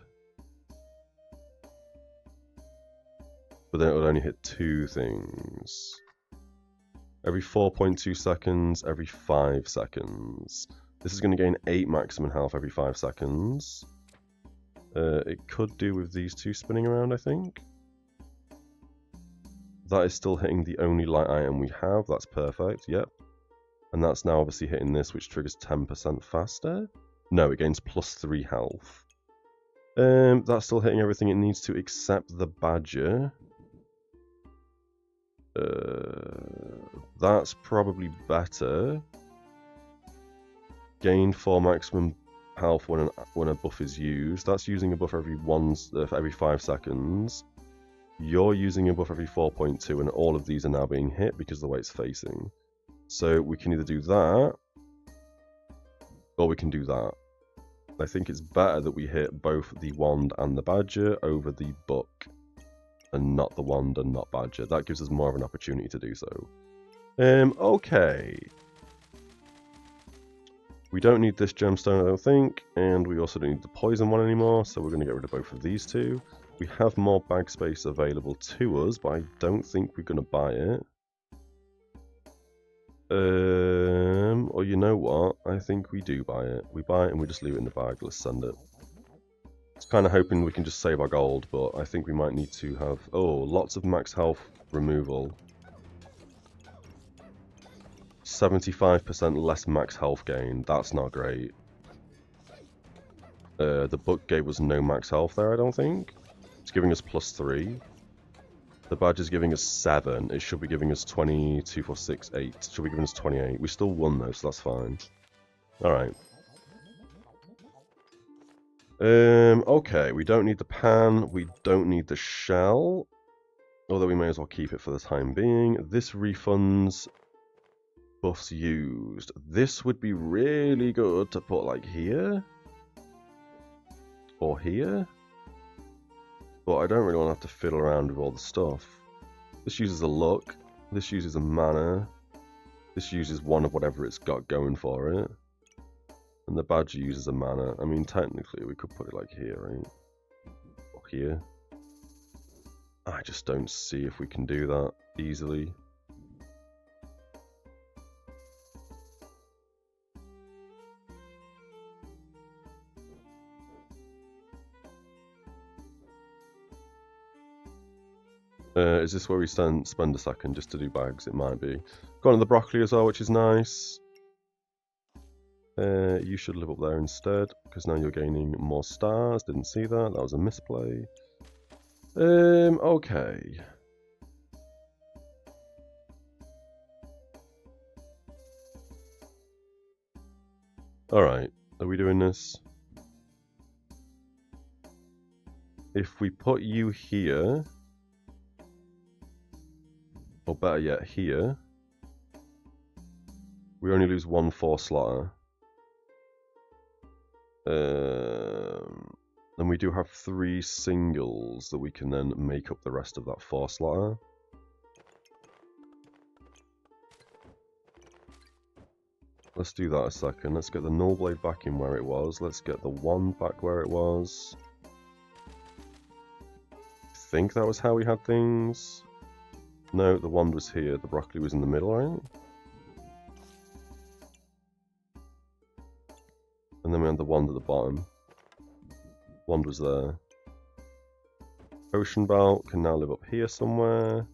but then it would only hit 2 things. Every 4.2 seconds, every 5 seconds. This is going to gain 8 maximum health every 5 seconds. It could do with these two spinning around, I think. That is still hitting the only light item we have. That's perfect, yep. And that's now obviously hitting this, which triggers 10% faster. No, it gains +3 health. That's still hitting everything it needs to except the badger. That's probably better. Gain 4 maximum health when a buff is used. That's using a buff every 5 seconds. You're using a buff every 4.2, and all of these are now being hit because of the way it's facing. So we can either do that, or we can do that. I think it's better that we hit both the wand and the badger over the book, and not the wand and not badger. That gives us more of an opportunity to do so. Okay. We don't need this gemstone, I don't think, and we also don't need the poison one anymore, so we're going to get rid of both of these two. We have more bag space available to us, but I don't think we're going to buy it. Or you know what? I think we do buy it. We buy it and we just leave it in the bag. Let's send it. I was kind of hoping we can just save our gold, but I think we might need to have... Oh, lots of max health removal. 75% less max health gain. That's not great. The book gave us no max health there, I don't think. It's giving us +3. The badge is giving us 7. It should be giving us 20, 2, 4, 6, 8. It should be giving us 28. We still won though, so that's fine. Alright. Okay, we don't need the pan. We don't need the shell. Although we may as well keep it for the time being. This refunds buffs used. This would be really good to put like here. Or here. But I don't really want to have to fiddle around with all the stuff. This uses a luck. This uses a mana. This uses one of whatever it's got going for it. And the badger uses a mana. I mean, technically, we could put it like here, right? Or here. I just don't see if we can do that easily. Is this where we spend a second just to do bags? It might be. Got on the broccoli as well, which is nice. You should live up there instead, because now you're gaining more stars. Didn't see that. That was a misplay. Okay. Alright, are we doing this? If we put you here, or better yet, here, we only lose 1 force slaughter. And we do have 3 singles that we can then make up the rest of that force slaughter. Let's do that a second. Let's get the null blade back in where it was. Let's get the wand back where it was. I think that was how we had things. No, the wand was here. The broccoli was in the middle, right? And then we had the wand at the bottom. Wand was there. Ocean Belt can now live up here somewhere.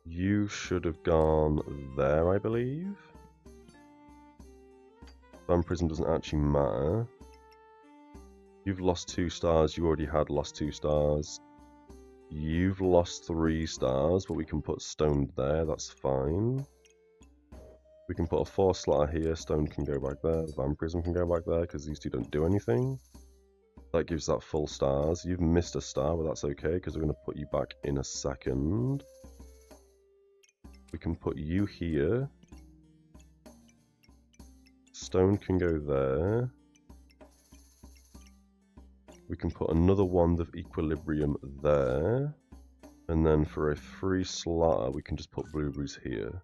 You should have gone there, I believe. Vampirism doesn't actually matter. You've lost 2 stars. You already had lost 2 stars. You've lost 3 stars, but we can put stone there. That's fine. We can put a force slaughter here. Stone can go back there. Vampirism can go back there because these two don't do anything. That gives that full stars. You've missed a star, but that's okay because we're going to put you back in a second. We can put you here. Stone can go there. We can put another wand of equilibrium there. And then for a free slaughter, we can just put blueberries here.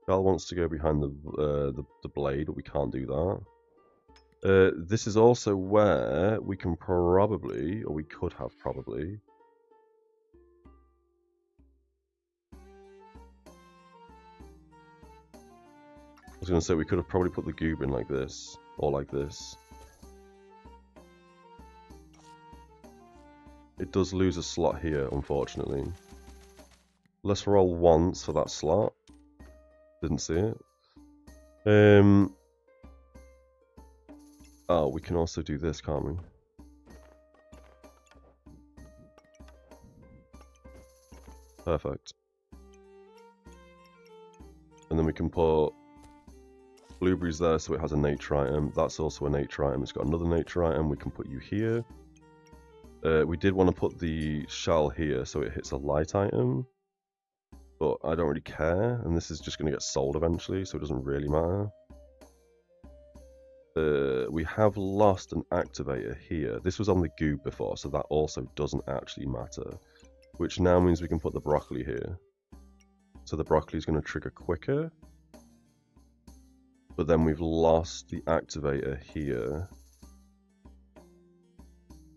Belle wants to go behind the blade, but we can't do that. This is also where we can probably, or we could have probably, I was going to say we could have probably put the goob in like this, or like this. It does lose a slot here, unfortunately. Let's roll once for that slot. Didn't see it. Oh, we can also do this, can't we? Perfect. And then we can put blueberries there so it has a nature item. That's also a nature item. It's got another nature item. We can put you here. We did want to put the shell here so it hits a light item. But I don't really care. And this is just going to get sold eventually, so it doesn't really matter. We have lost an activator here. This was on the goob before, so that also doesn't actually matter. Which now means we can put the broccoli here. So the broccoli is going to trigger quicker. But then we've lost the activator here.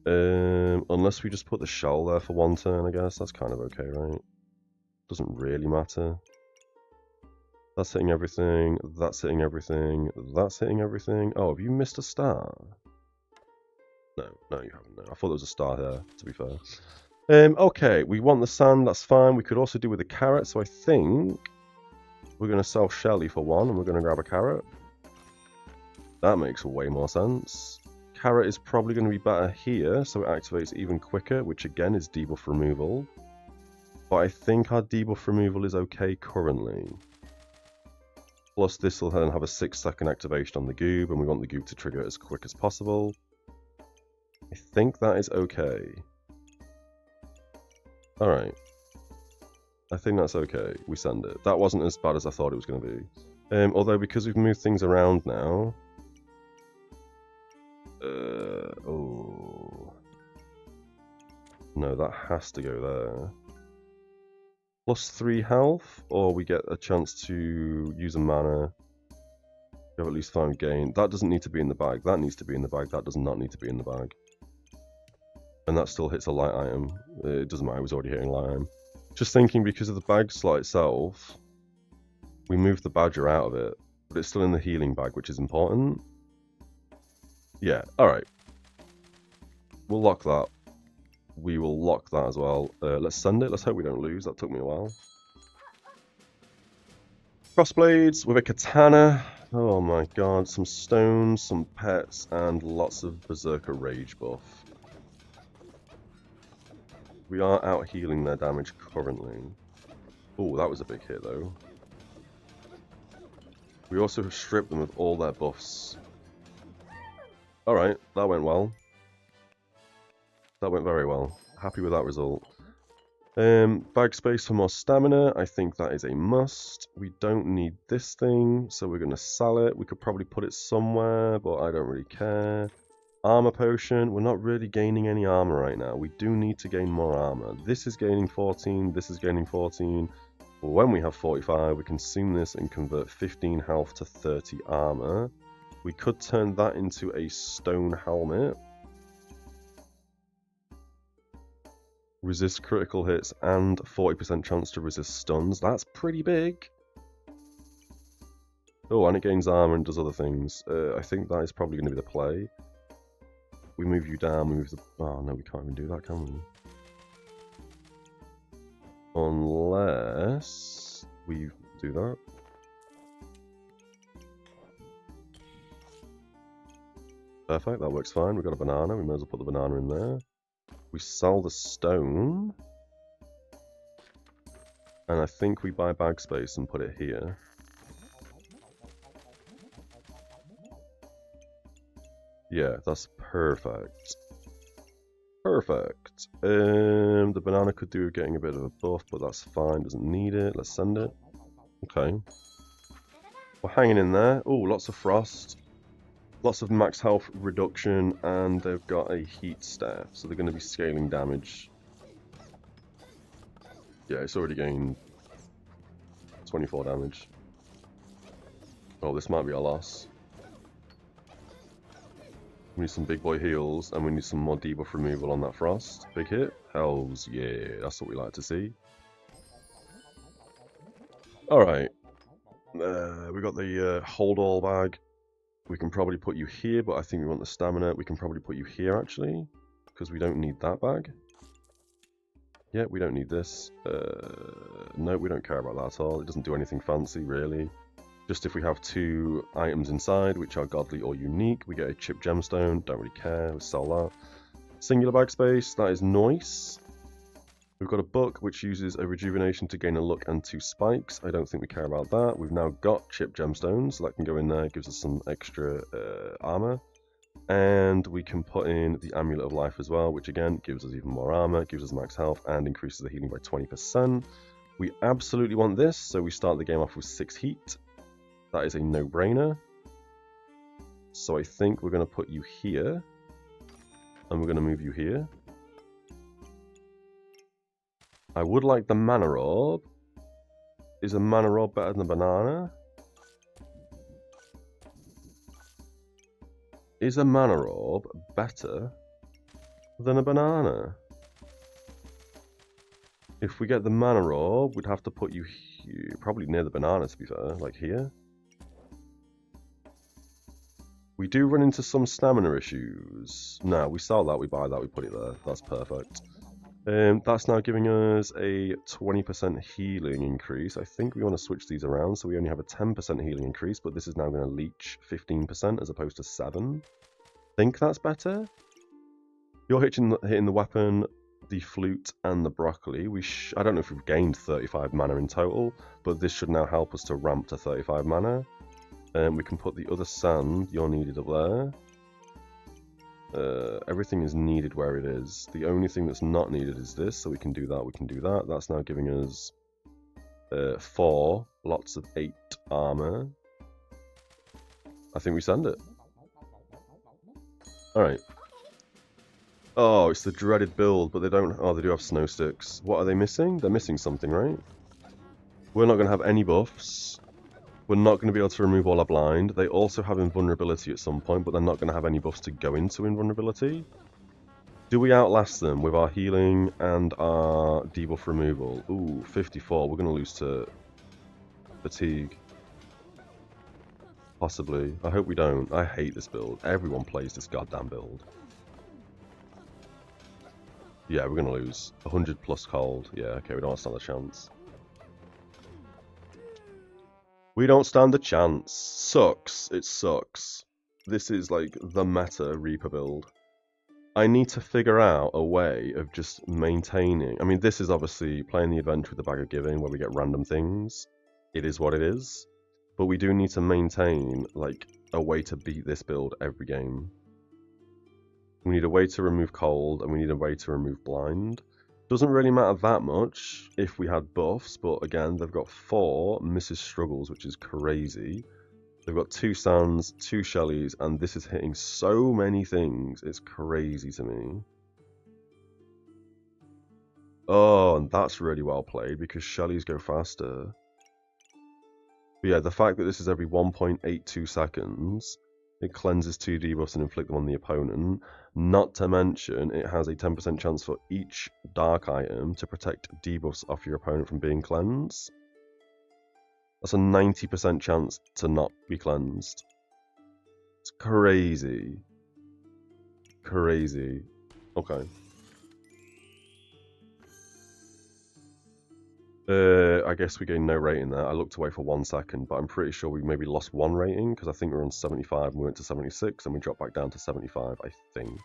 Unless we just put the shell there for one turn, I guess. That's kind of okay, right? Doesn't really matter. That's hitting everything. That's hitting everything. That's hitting everything. Oh, have you missed a star? No, you haven't. No. I thought there was a star here, to be fair. Okay, we want the sand. That's fine. We could also do with the carrot. So I think we're going to sell Shelly for one, and we're going to grab a carrot. That makes way more sense. Carrot is probably going to be better here, so it activates even quicker, which again is debuff removal. But I think our debuff removal is okay currently. Plus this will then have a 6-second activation on the goob, and we want the goob to trigger it as quick as possible. I think that is okay. Alright. I think that's okay. We send it. That wasn't as bad as I thought it was going to be. Although because we've moved things around now... oh... No, that has to go there. Plus 3 health, or we get a chance to use a mana. We have at least 5 gain. That doesn't need to be in the bag. That needs to be in the bag. That does not need to be in the bag. And that still hits a light item. It doesn't matter, it was already hitting light item. Just thinking, because of the bag slot itself, we moved the badger out of it, but it's still in the healing bag, which is important. Yeah, alright. We'll lock that. We will lock that as well. Let's send it. Let's hope we don't lose. That took me a while. Crossblades with a katana. Oh my god. Some stones, some pets, and lots of Berserker Rage buff. We are out healing their damage currently. Oh, that was a big hit though. We also have stripped them of all their buffs. Alright, that went well. That went very well. Happy with that result. Bag space for more stamina. I think that is a must. We don't need this thing, so we're going to sell it. We could probably put it somewhere, but I don't really care. Armor potion. We're not really gaining any armor right now. We do need to gain more armor. This is gaining 14. This is gaining 14. When we have 45, we consume this and convert 15 health to 30 armor. We could turn that into a stone helmet. Resist critical hits and 40% chance to resist stuns. That's pretty big. Oh, and it gains armor and does other things. I think that is probably going to be the play. We move you down, we move the... Oh, no, we can't even do that, can we? Unless we do that. Perfect, that works fine. We've got a banana. We may as well put the banana in there. We sell the stone. And I think we buy bag space and put it here. Yeah, that's perfect. Perfect. The banana could do getting a bit of a buff, but that's fine. Doesn't need it. Let's send it. Okay. We're hanging in there. Oh, lots of frost. Lots of max health reduction, and they've got a heat staff, so they're going to be scaling damage. Yeah, it's already gained 24 damage. Oh, this might be a loss. We need some big boy heals, and we need some more debuff removal on that Frost. Big hit. Hells yeah, that's what we like to see. Alright. We got the hold all bag. We can probably put you here, but I think we want the stamina. We can probably put you here, actually, because we don't need that bag. Yeah, we don't need this. No, we don't care about that at all. It doesn't do anything fancy, really. Just if we have 2 items inside, which are godly or unique, we get a chip gemstone. Don't really care. We'll sell that. Singular bag space. That is nice. We've got a book which uses a rejuvenation to gain a look and 2 spikes. I don't think we care about that. We've now got chip gemstones, so that can go in there. It gives us some extra armor. And we can put in the Amulet of Life as well, which again gives us even more armor, gives us max health, and increases the healing by 20%. We absolutely want this, so we start the game off with 6 heat. That is a no-brainer. So I think we're going to put you here, and we're going to move you here. I would like the Mana Orb. Is a Mana Orb better than a banana? Is a Mana Orb better than a banana? If we get the Mana Orb, we'd have to put you here, probably near the banana to be fair, like here. We do run into some stamina issues. No, we sell that, we buy that, we put it there. That's perfect. That's now giving us a 20% healing increase. I think we want to switch these around, so we only have a 10% healing increase, but this is now going to leech 15% as opposed to 7. Think that's better? You're hitting the weapon, the flute, and the broccoli. I don't know if we've gained 35 mana in total, but this should now help us to ramp to 35 mana. We can put the other sand you're needed up there. Everything is needed where it is. The only thing that's not needed is this, so we can do that, we can do that. That's now giving us 4, lots of 8 armor. I think we send it. Alright. Oh, it's the dreaded build, but they don't... Oh, they do have snow sticks. What are they missing? They're missing something, right? We're not going to have any buffs. We're not going to be able to remove all our blind. They also have invulnerability at some point, but they're not going to have any buffs to go into invulnerability. Do we outlast them with our healing and our debuff removal? Ooh, 54. We're going to lose to fatigue. Possibly. I hope we don't. I hate this build. Everyone plays this goddamn build. Yeah, we're going to lose. 100 plus cold. Yeah, okay, we don't stand a chance. We don't stand a chance. Sucks. It sucks. This is like the meta Reaper build. I need to figure out a way of just maintaining... I mean, this is obviously playing the adventure with the Bag of Giving where we get random things. It is what it is. But we do need to maintain like a way to beat this build every game. We need a way to remove cold and we need a way to remove blind. Doesn't really matter that much if we had buffs, but again, they've got 4 Mrs. Struggles, which is crazy. They've got 2 Sands, 2 Shellys, and this is hitting so many things. It's crazy to me. Oh, and that's really well played because Shellys go faster. But yeah, the fact that this is every 1.82 seconds, it cleanses 2 debuffs and inflict them on the opponent. Not to mention, it has a 10% chance for each dark item to protect debuffs off your opponent from being cleansed. That's a 90% chance to not be cleansed. It's crazy. Crazy. Okay. I guess we gained no rating there. I looked away for 1 second, but I'm pretty sure we maybe lost 1 rating because I think we were on 75 and we went to 76 and we dropped back down to 75, I think.